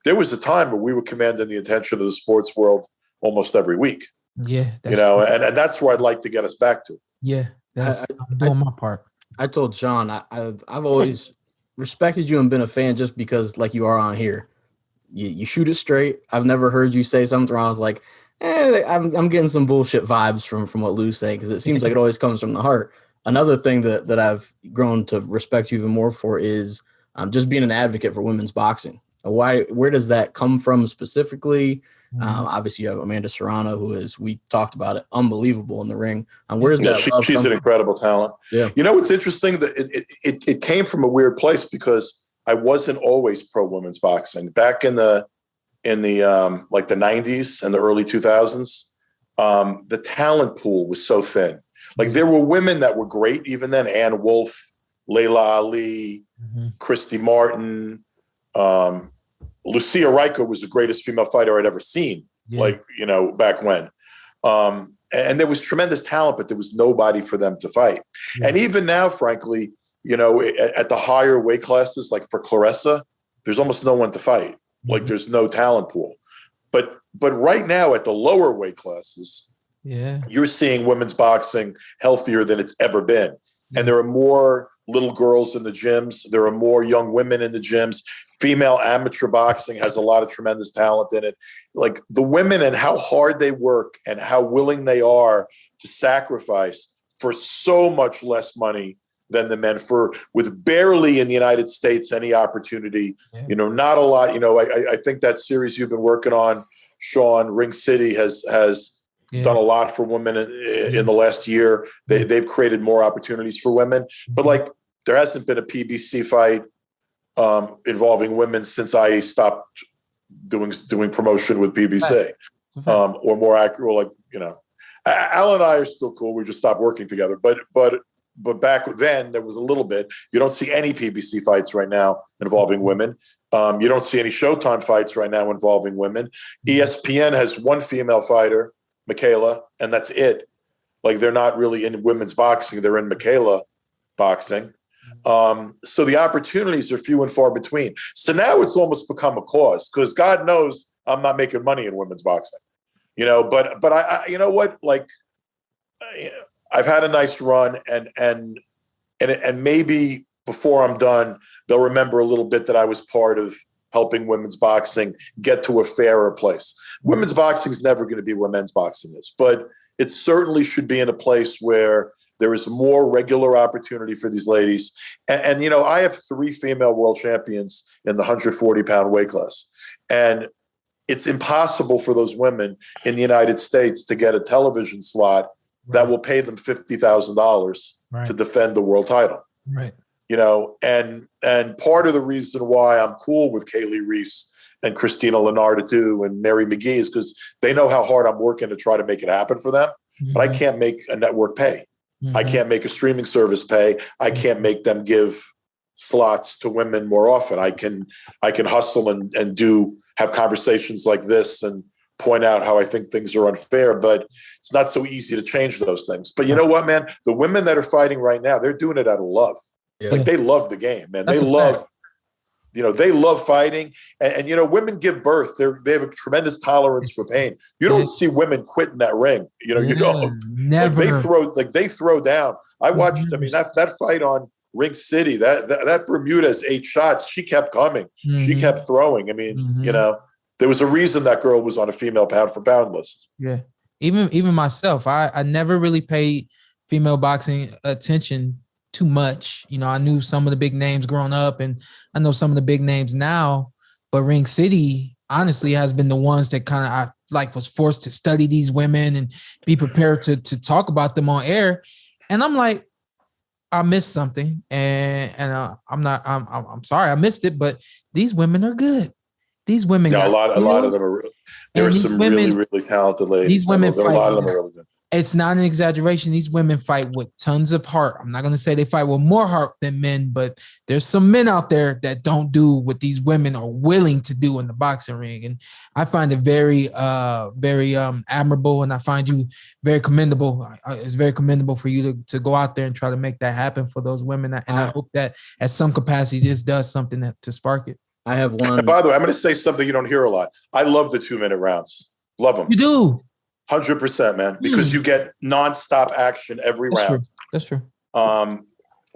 there was a time where we were commanding the attention of the sports world almost every week. Yeah. You know, and that's where I'd like to get us back to. Yeah. I'm doing my part. I told Sean, I've always respected you and been a fan just because like you are on here. You shoot it straight. I've never heard you say something where I was like, I'm getting some bullshit vibes from what Lou's saying, because it seems like it always comes from the heart. Another thing that I've grown to respect you even more for is just being an advocate for women's boxing. Where does that come from specifically? Obviously, you have Amanda Serrano, who is, we talked about it, unbelievable in the ring. Where's that? She's an incredible talent. Yeah. You know, it's interesting that it came from a weird place because I wasn't always pro women's boxing. Back in the like the 90s and the early 2000s, the talent pool was so thin. Like there were women that were great even then: Ann Wolfe, Layla Ali, Christy Martin. Lucia Ryko was the greatest female fighter I'd ever seen, like, you know, back when. And there was tremendous talent, but there was nobody for them to fight. And even now, frankly, you know, at the higher weight classes, like for Claressa, there's almost no one to fight. Like there's no talent pool. But right now at the lower weight classes, you're seeing women's boxing healthier than it's ever been. And there are more little girls in the gyms. There are more young women in the gyms. Female amateur boxing has a lot of tremendous talent in it. Like the women and how hard they work and how willing they are to sacrifice for so much less money than the men, with barely in the United States any opportunity. You know, not a lot. You know, I think that series you've been working on, Sean, Ring City, has done a lot for women in the last year. They've created more opportunities for women. But like there hasn't been a PBC fight involving women since I stopped doing promotion with PBC. Or more accurate, like, you know, Al and I are still cool. We just stopped working together. But back then there was a little bit. You don't see any PBC fights right now involving women. You don't see any Showtime fights right now involving women. ESPN has one female fighter, Michaela, and that's it. Like they're not really in women's boxing. They're in Michaela boxing. So the opportunities are few and far between. So now it's almost become a cause, because God knows I'm not making money in women's boxing, you know, but I you know what, like I've had a nice run and maybe before I'm done, they'll remember a little bit that I was part of helping women's boxing get to a fairer place. Women's boxing is never going to be where men's boxing is, but it certainly should be in a place where there is more regular opportunity for these ladies. And you know, I have 3 female world champions in the 140-pound weight class. And it's impossible for those women in the United States to get a television slot that will pay them $50,000 to defend the world title. Right. You know, and part of the reason why I'm cool with Kaylee Reese and Christina Lenardatu and Mary McGee is because they know how hard I'm working to try to make it happen for them. But I can't make a network pay. I can't make a streaming service pay. I can't make them give slots to women more often. I can hustle and have conversations like this and point out how I think things are unfair, but it's not so easy to change those things. But you know what, man? The women that are fighting right now, they're doing it out of love. Yeah. Like they love the game, man. That's they a love, fact. they love fighting. And women give birth. They have a tremendous tolerance for pain. You don't see women quit in that ring. Never. They throw down. I watched, that fight on Ring City, that Bermudez 8 shots, she kept coming. She kept throwing. There was a reason that girl was on a female pound for pound list. Yeah. Even myself, I never really paid female boxing attention too much. I knew some of the big names growing up, and I know some of the big names now, but Ring City honestly has been the ones that kind of was forced to study these women and be prepared to talk about them on air. And I'm like, I missed something, and I'm sorry I missed it, but these women are good. These women, a lot of them are. There are some really, really talented ladies. These women, a lot of them are really good. It's not an exaggeration. These women fight with tons of heart. I'm not going to say they fight with more heart than men, but there's some men out there that don't do what these women are willing to do in the boxing ring. And I find it very, very admirable, and I find you very commendable. It's very commendable for you to go out there and try to make that happen for those women. And I hope that at some capacity this does something to spark it. I have one. And by the way, I'm going to say something you don't hear a lot. I love the 2-minute rounds. Love them. You do? 100%, man, because you get nonstop action every round. That's true.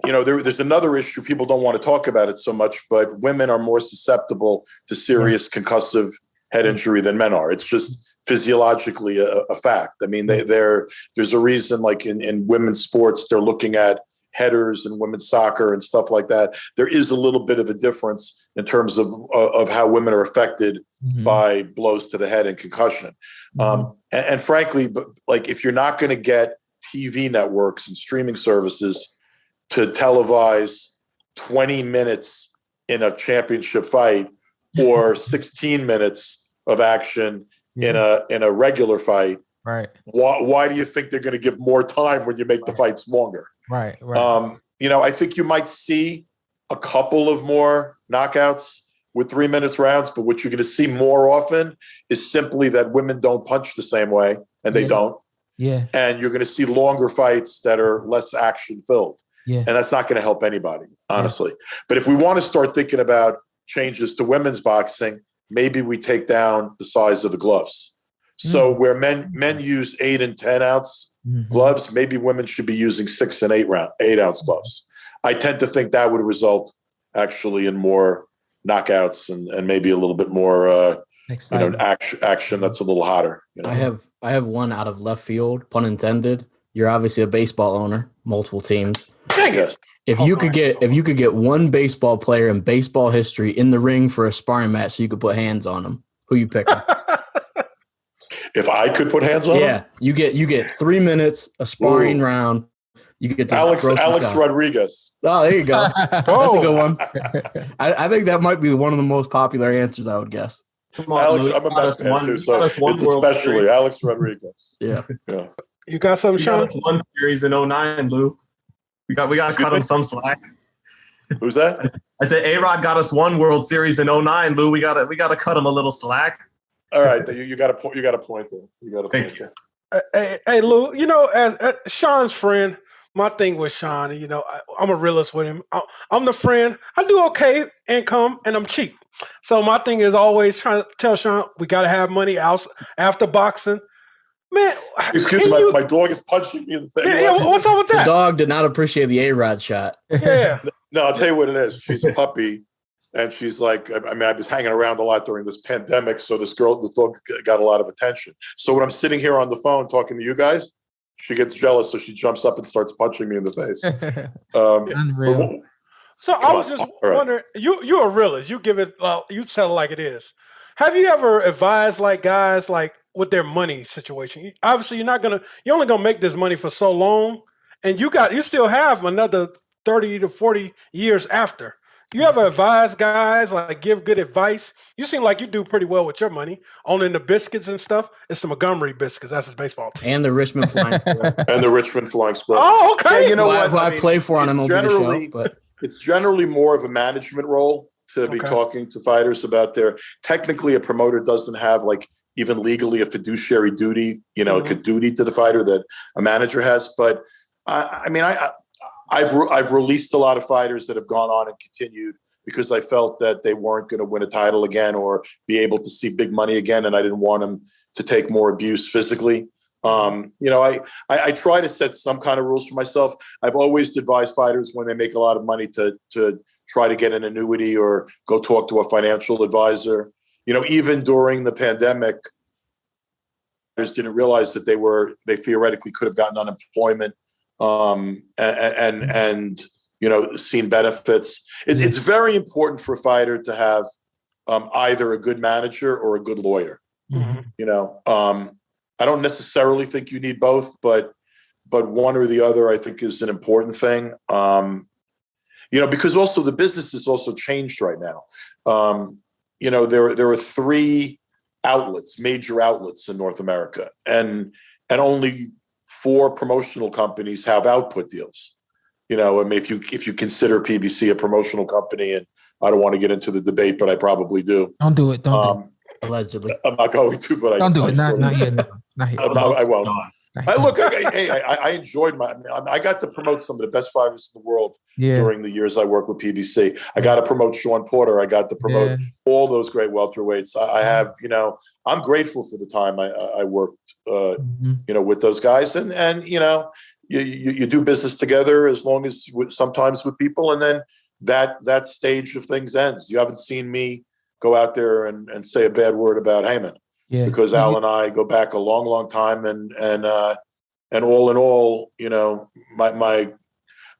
There's another issue. People don't want to talk about it so much, but women are more susceptible to serious concussive head injury than men are. It's just physiologically a fact. There's a reason, like in women's sports, they're looking at headers and women's soccer and stuff like that. There is a little bit of a difference in terms of how women are affected by blows to the head and concussion. And frankly, if you're not going to get TV networks and streaming services to televise 20 minutes in a championship fight or 16 minutes of action in a regular fight, right? Why do you think they're going to give more time when you make the fights longer? Right. I think you might see a couple of more knockouts with 3 minutes rounds, but what you're going to see more often is simply that women don't punch the same way, and they don't. Yeah. And you're going to see longer fights that are less action filled. Yeah. And that's not going to help anybody, honestly. But if we want to start thinking about changes to women's boxing, maybe we take down the size of the gloves. So where men use 8 and 10 ounce gloves, maybe women should be using 6 and 8 ounce gloves. I tend to think that would result actually in more knockouts and maybe a little bit more action that's a little hotter. I have one out of left field, pun intended. You're obviously a baseball owner, multiple teams. Dang it. If you could get one baseball player in baseball history in the ring for a sparring match so you could put hands on him, who you picking? If I could put hands on him? you get 3 minutes, a sparring round. You get to Alex Rodriguez. Oh, there you go. That's a good one. I think that might be one of the most popular answers, I would guess. Alex, I'm a Mets fan too, so it's especially Alex Rodriguez. Yeah. You got something, Sean? One series in 09, Lou. We got to cut him some slack. Who's that? I said A-Rod got us one World Series in 09, Lou. We got to cut him a little slack. All right, you got a point. You got a point there. You got a point there. Hey, Lou. As Sean's friend, my thing with Sean, I'm a realist with him. I'm the friend. I do okay income, and I'm cheap. So my thing is always trying to tell Sean we got to have money out after boxing. Man, excuse me, my dog is punching me in the face. Yeah, what's up with that? The dog did not appreciate the A-Rod shot. Yeah. No, I'll tell you what it is. She's a puppy, and she's like, I was hanging around a lot during this pandemic, so the dog got a lot of attention. So when I'm sitting here on the phone talking to you guys, she gets jealous, so she jumps up and starts punching me in the face. Unreal. So I was just wondering, you're a realist. You give it, you tell it like it is. Have you ever advised guys with their money situation? Obviously, you're only gonna make this money for so long, and you still have another 30 to 40 years after. You ever advise guys, give good advice? You seem like you do pretty well with your money, owning the biscuits and stuff. It's the Montgomery biscuits. That's his baseball team. And the Richmond Flying Squirrels. Oh, okay. Yeah, you know who I play for on MLB show, but it's generally more of a management role to be talking to fighters about technically a promoter doesn't have even legally a fiduciary duty, like a duty to the fighter that a manager has. But I've released a lot of fighters that have gone on and continued because I felt that they weren't going to win a title again or be able to see big money again, and I didn't want them to take more abuse physically. I try to set some kind of rules for myself. I've always advised fighters when they make a lot of money to try to get an annuity or go talk to a financial advisor. Even during the pandemic, fighters didn't realize that they theoretically could have gotten unemployment and seen benefits. It's very important for a fighter to have either a good manager or a good lawyer. I don't necessarily think you need both, but one or the other, I think, is an important thing. Because also the business has also changed right now. There are 3 major outlets in North America, and only 4 promotional companies have output deals. If you consider PBC a promotional company, and I don't want to get into the debate, but I probably do. Don't do it. Don't do it. Allegedly. I'm not going to, but don't do it. Not here. Not here. I won't. I enjoyed I got to promote some of the best fighters in the world during the years I worked with PBC. I got to promote Shawn Porter. I got to promote all those great welterweights. I have, I'm grateful for the time I worked, with those guys. And you do business together as long as sometimes with people. And then that stage of things ends. You haven't seen me go out there and say a bad word about Heyman. Because Al and I go back a long, long time, and all in all,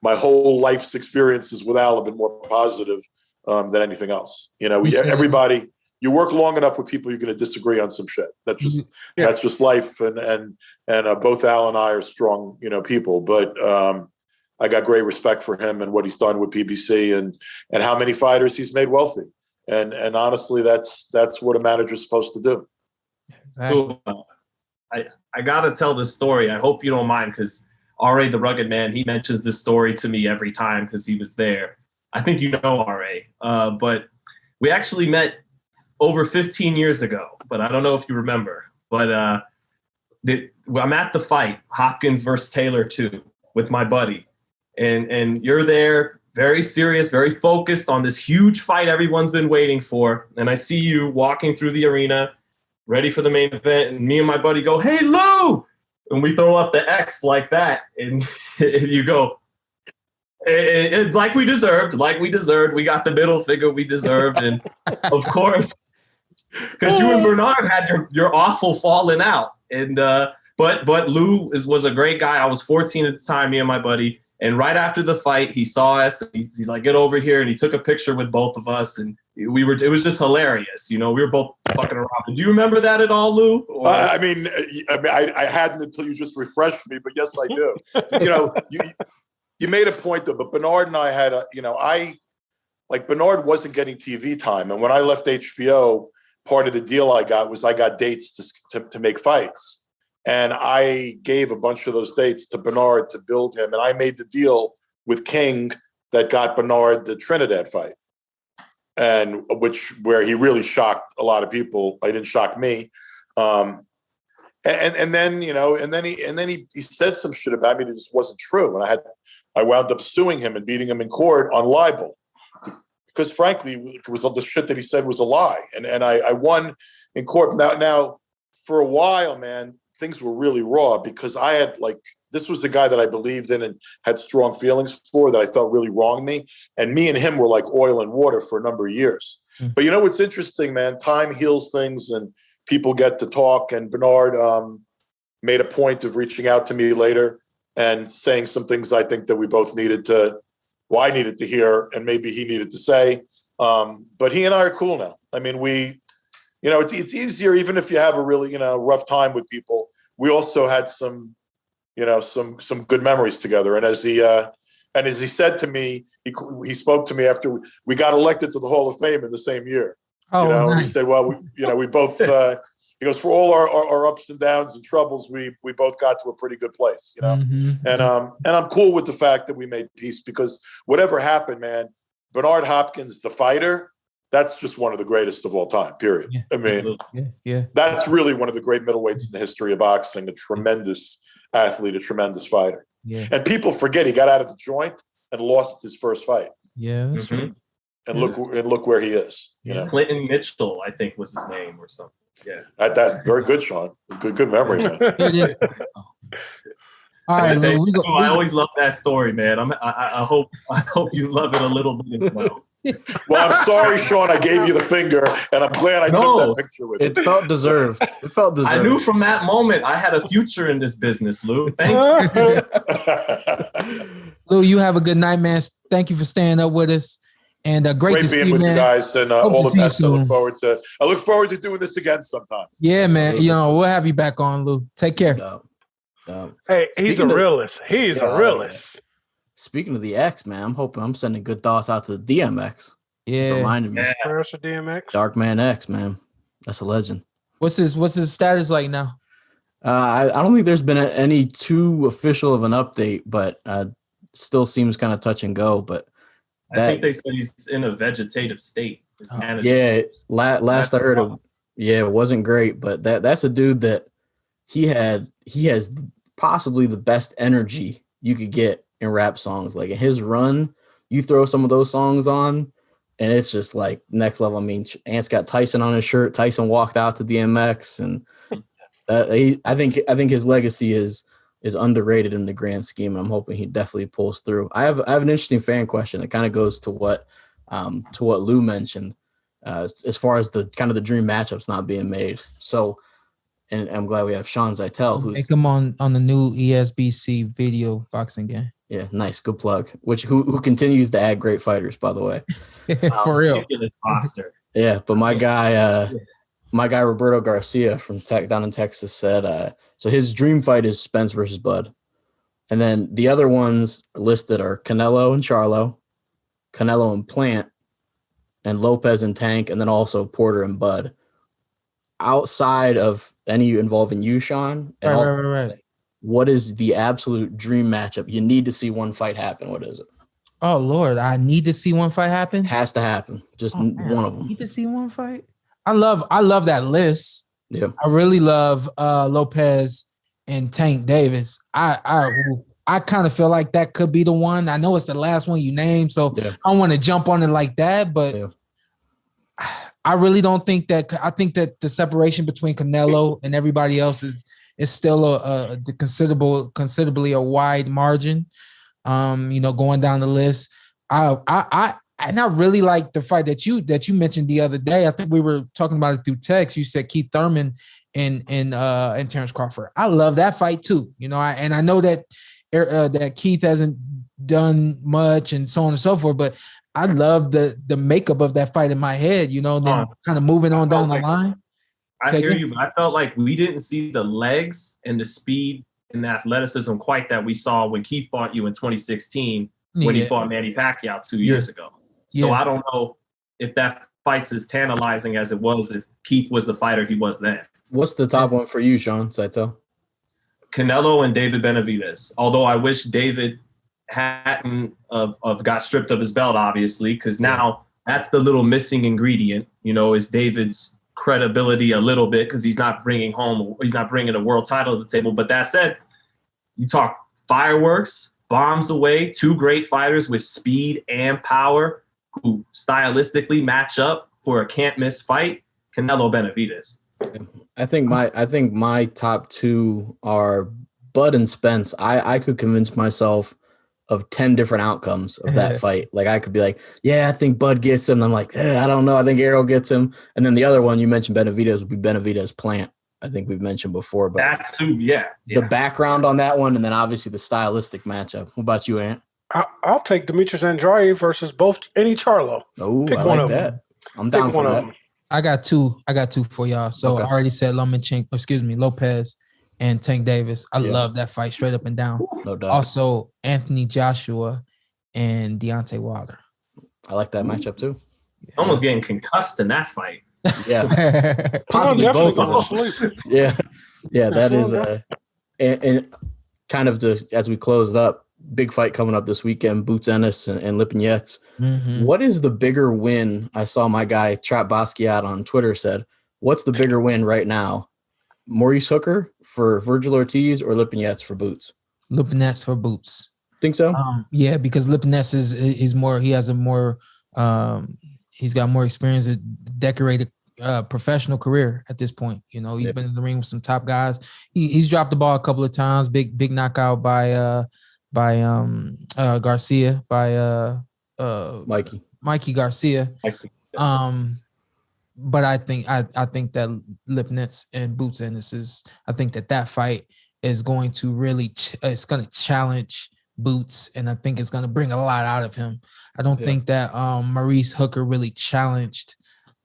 my whole life's experiences with Al have been more positive than anything else. Everybody, you work long enough with people, you're going to disagree on some shit. That's just life. And both Al and I are strong, people. But I got great respect for him and what he's done with PBC and how many fighters he's made wealthy. And honestly, that's what a manager's supposed to do. Exactly. I gotta tell this story. I hope you don't mind, because R.A. the Rugged Man, he mentions this story to me every time because he was there. I think you know R.A. But we actually met over 15 years ago, but I don't know if you remember. But I'm at the fight, Hopkins versus Taylor 2, with my buddy. And you're there, very serious, very focused on this huge fight everyone's been waiting for. And I see you walking through the arena, ready for the main event, and me and my buddy go, "Hey, Lou!" And we throw up the X like that, and you go, like we deserved. We got the middle finger we deserved, and of course, because you and Bernard had your awful falling out, and but Lou was a great guy. I was 14 at the time, me and my buddy. And right after the fight, he saw us. He's like, "Get over here!" And he took a picture with both of us, and it was just hilarious. We were both fucking around. Do you remember that at all, Lou? I hadn't until you just refreshed me, but yes, I do. You made a point though, but Bernard and I had Bernard wasn't getting TV time, and when I left HBO, part of the deal I got dates to make fights. And I gave a bunch of those dates to Bernard to build him. And I made the deal with King that got Bernard the Trinidad fight. And where he really shocked a lot of people. He didn't shock me. And then he said some shit about me that just wasn't true. And I wound up suing him and beating him in court on libel. Because frankly, it was the shit that he said was a lie. And I won in court. Now for a while, man, things were really raw because I had this was a guy that I believed in and had strong feelings for that I felt really wronged me. And me and him were like oil and water for a number of years. Mm-hmm. But what's interesting, man, time heals things and people get to talk. And Bernard made a point of reaching out to me later and saying some things I think that we both I needed to hear and maybe he needed to say. But he and I are cool now. I mean, it's easier, even if you have a really, rough time with people. We also had some good memories together. And as he said to me, he spoke to me after we got elected to the Hall of Fame in the same year. Oh, nice. And he said, well, we both, he goes, for all our ups and downs and troubles, we both got to a pretty good place, Mm-hmm. And I'm cool with the fact that we made peace because whatever happened, man, Bernard Hopkins, the fighter, that's just one of the greatest of all time, period. Yeah. I mean, that's really one of the great middleweights in the history of boxing, a tremendous athlete, a tremendous fighter. Yeah. And people forget he got out of the joint and lost his first fight. Yeah, that's true. And look where he is. You know? Clinton Mitchell, I think was his name or something. Yeah. That very good, Sean. Good memory, man. All right, I always love that story, man. I hope you love it a little bit as well. Well, I'm sorry, Sean. I gave you the finger, and I'm glad I took that picture with you. It felt deserved. I knew from that moment I had a future in this business, Lou. Thank you. Lou, you have a good night, man. Thank you for staying up with us. And great to see being you, with man. you guys, and all the best. I look forward to doing this again sometime. Yeah, man. We'll have you back on, Lou. Take care. Hey, he's a realist. He's a realist. Speaking of the X, man, I'm sending good thoughts out to the DMX. Yeah. Reminded me. Where's the DMX? Dark Man X, man. That's a legend. What's his status like now? I don't think there's been any too official of an update, but still seems kind of touch and go. But I think they said he's in a vegetative state. Last I heard it wasn't great, but that's a dude that he has possibly the best energy you could get in rap songs. Like in his run, you throw some of those songs on and it's just like next level. I mean, Ant's got Tyson on his shirt. Tyson walked out to DMX, and I think his legacy is underrated in the grand scheme, and I'm hoping he definitely pulls through. I have an interesting fan question that kind of goes to what Lou mentioned as far as the kind of the dream matchups not being made. So, and I'm glad we have Sean Zittel, who's make him on the new ESBC video boxing game. Yeah, nice, good plug. Who continues to add great fighters, by the way. For real. Yeah, but my guy Roberto Garcia from down in Texas said so his dream fight is Spence versus Bud. And then the other ones listed are Canelo and Charlo, Canelo and Plant, and Lopez and Tank, and then also Porter and Bud. Outside of any involving you, Sean, right. What is the absolute dream matchup? You need to see one fight happen. What is it? Oh Lord, I need to see one fight happen. Has to happen. Just one of them. Need to see one fight. I love that list. Yeah, I really love Lopez and Tank Davis. I kind of feel like that could be the one. I know it's the last one you named, so I don't want to jump on it like that, but I really don't think that. I think that the separation between Canelo and everybody else is still a considerably a wide margin. Going down the list, and I really like the fight that you mentioned the other day. I think we were talking about it through text. You said Keith Thurman and Terrence Crawford. I love that fight too. I know that that Keith hasn't done much and so on and so forth, but I love the makeup of that fight in my head. Then kind of moving on down the line. I hear you, but I felt like we didn't see the legs and the speed and the athleticism quite that we saw when Keith fought you in 2016 when he fought Manny Pacquiao 2 years ago. So I don't know if that fight's as tantalizing as it was if Keith was the fighter he was then. What's the top one for you, Sean Zittel? Canelo and David Benavidez. Although I wish David hadn't got stripped of his belt, obviously, because now that's the little missing ingredient, is David's credibility a little bit, because he's not bringing a world title to the table. But that said, you talk fireworks, bombs away, two great fighters with speed and power who stylistically match up for a can't miss fight. Canelo Benavidez. I think my top two are Bud and Spence. I could convince myself of 10 different outcomes of that fight. Like I could be like, I think Bud gets him. And I'm like, I don't know. I think Errol gets him. And then the other one you mentioned, Benavidez, would be Benavidez Plant. I think we've mentioned before, but that too, the background on that one, and then obviously the stylistic matchup. What about you, Ant? I'll take Demetrius Andrade versus any Charlo. Oh, I like that. I'm down for that. I got two for y'all. So I already said Lopez and Tank Davis. I love that fight straight up and down. No doubt. Also, Anthony Joshua and Deontay Wilder. I like that matchup too. Almost getting concussed in that fight. Yeah. Possibly both of them. Yeah. Yeah, that is and kind of as we close it up, big fight coming up this weekend, Boots Ennis and Lipinets. Mm-hmm. What is the bigger win? I saw my guy Trap Basquiat on Twitter said, what's the bigger win right now? Maurice Hooker for Virgil Ortiz or Lipinets for Boots? Lipinets for Boots. Think so? Yeah, because Lipinets is more. He has a more. He's got more experience, a decorated professional career at this point. You know, he's been in the ring with some top guys. He's dropped the ball a couple of times. Big knockout by Garcia, by Mikey Garcia. But I think that Lipinets and Boots Ennis is. I think that fight is going to really. It's going to challenge Boots, and I think it's going to bring a lot out of him. I don't think that Maurice Hooker really challenged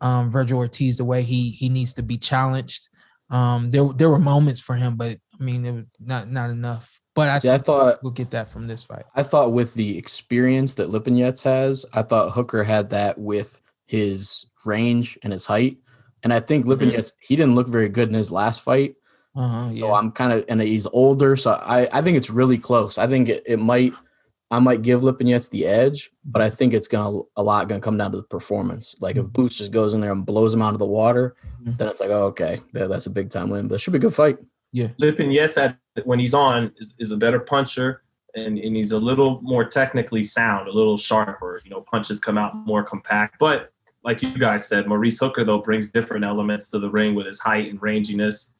Virgil Ortiz the way he needs to be challenged. There were moments for him, but I mean, it was not enough. But I thought we'll get that from this fight. I thought with the experience that Lipinets has, I thought Hooker had that with his range and his height. And I think Lipinets, he didn't look very good in his last fight. So I'm kind of, and he's older. So I think it's really close. I think I might give Lipinets the edge, but I think it's a lot going to come down to the performance. Like if Boots just goes in there and blows him out of the water, then it's like, oh, okay, that's a big time win, but it should be a good fight. Yeah. Lipinets when he's on is a better puncher and he's a little more technically sound, a little sharper, punches come out more compact, but like you guys said, Maurice Hooker though brings different elements to the ring with his height and ranginess.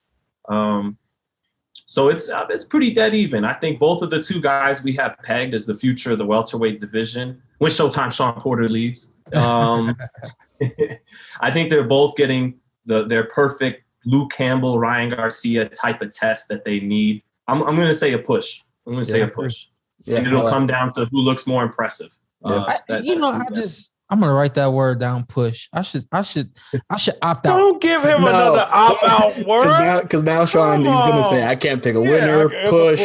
So it's pretty dead even. I think both of the two guys we have pegged as the future of the welterweight division when Showtime Shawn Porter leaves. I think they're both getting their perfect Lou Campbell, Ryan Garcia type of test that they need. I'm going to say a push. I'm going to say a push. Yeah, and it'll come down to who looks more impressive. I'm gonna write that word down. Push. I should opt out. Don't give him another opt out word. Because now Sean, he's gonna say I can't pick a winner. Push.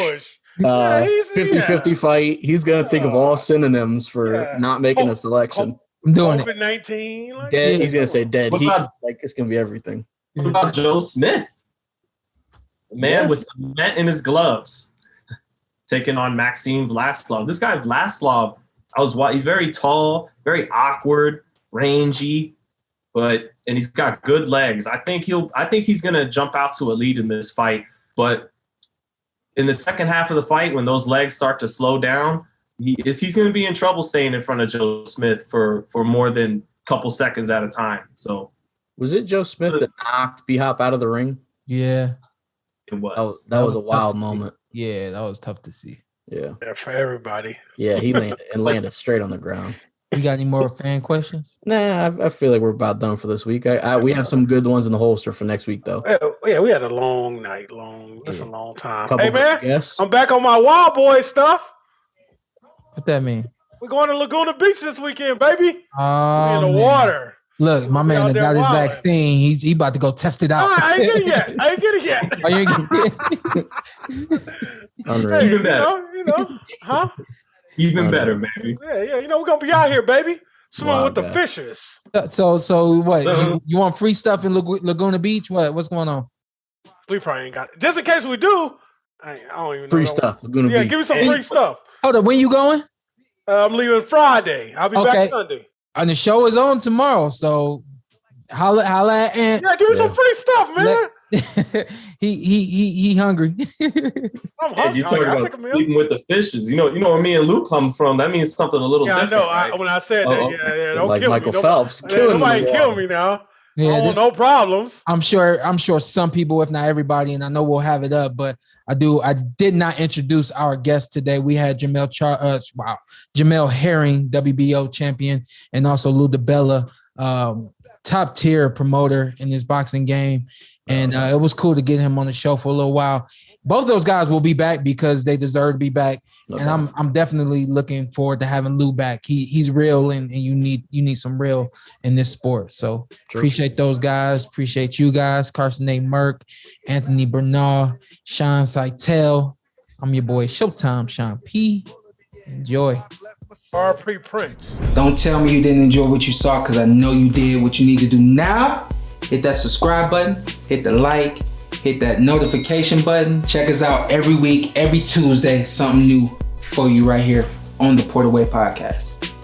50-50 fight. He's gonna think of all synonyms for not making a selection. I'm doing it. COVID-19. Dead. He's gonna say dead. It's gonna be everything. What about Joe Smith? The man with cement in his gloves, taking on Maxime Vlaslov. This guy Vlaslov. He's very tall, very awkward, rangy, and he's got good legs. I think he's gonna jump out to a lead in this fight. But in the second half of the fight, when those legs start to slow down, he's gonna be in trouble staying in front of Joe Smith for more than a couple seconds at a time. So was it Joe Smith that knocked B-Hop out of the ring? Yeah. It was. That was a wild moment. Yeah, that was tough to see. Yeah, for everybody. Yeah, he landed straight on the ground. You got any more fan questions? Nah, I feel like we're about done for this week. We have some good ones in the holster for next week, though. Yeah, we had a long night. It's a long time. Hey, man, I'm back on my Wild Boy stuff. What that mean? We're going to Laguna Beach this weekend, baby. Oh, in the water. Look, my man that got his vaccine. He about to go test it out. I ain't get it yet. Oh, you ain't get it? Even better. Huh? Even better, baby. Yeah. We're gonna be out here, baby. Swimming with the fishes. So what? You want free stuff in Laguna Beach? What's going on? We probably ain't got it. Just in case we do, I don't even know. Free stuff, Laguna Beach. Yeah, give me some free stuff. Hold on, when you going? I'm leaving Friday. I'll be back Sunday. And the show is on tomorrow, so holla at Ant. Yeah, give me some free stuff, man. He hungry. I'm hungry. You talking about sleeping with the fishes? You know where me and Lou come from. That means something a little different. I know. Right? When I said that, don't like kill Michael me. Phelps, Nobody kill me now. Yeah, no problems. I'm sure some people, if not everybody, and I know we'll have it up, but I did not introduce our guest today. We had Jamel Herring, WBO champion, and also Lou Dibella, top tier promoter in this boxing game. And it was cool to get him on the show for a little while. Both those guys will be back because they deserve to be back. Okay. And I'm definitely looking forward to having Lou back. He's real, and you need some real in this sport. So appreciate those guys. Appreciate you guys. Carson Merk, Anthony Brenagh, Sean Zittel. I'm your boy Showtime, Sean P. Enjoy. RP Prince. Don't tell me you didn't enjoy what you saw, because I know you did. What you need to do now, hit that subscribe button, hit the like, hit that notification button. Check us out every week, every Tuesday, something new for you right here on the Porter Way Podcast.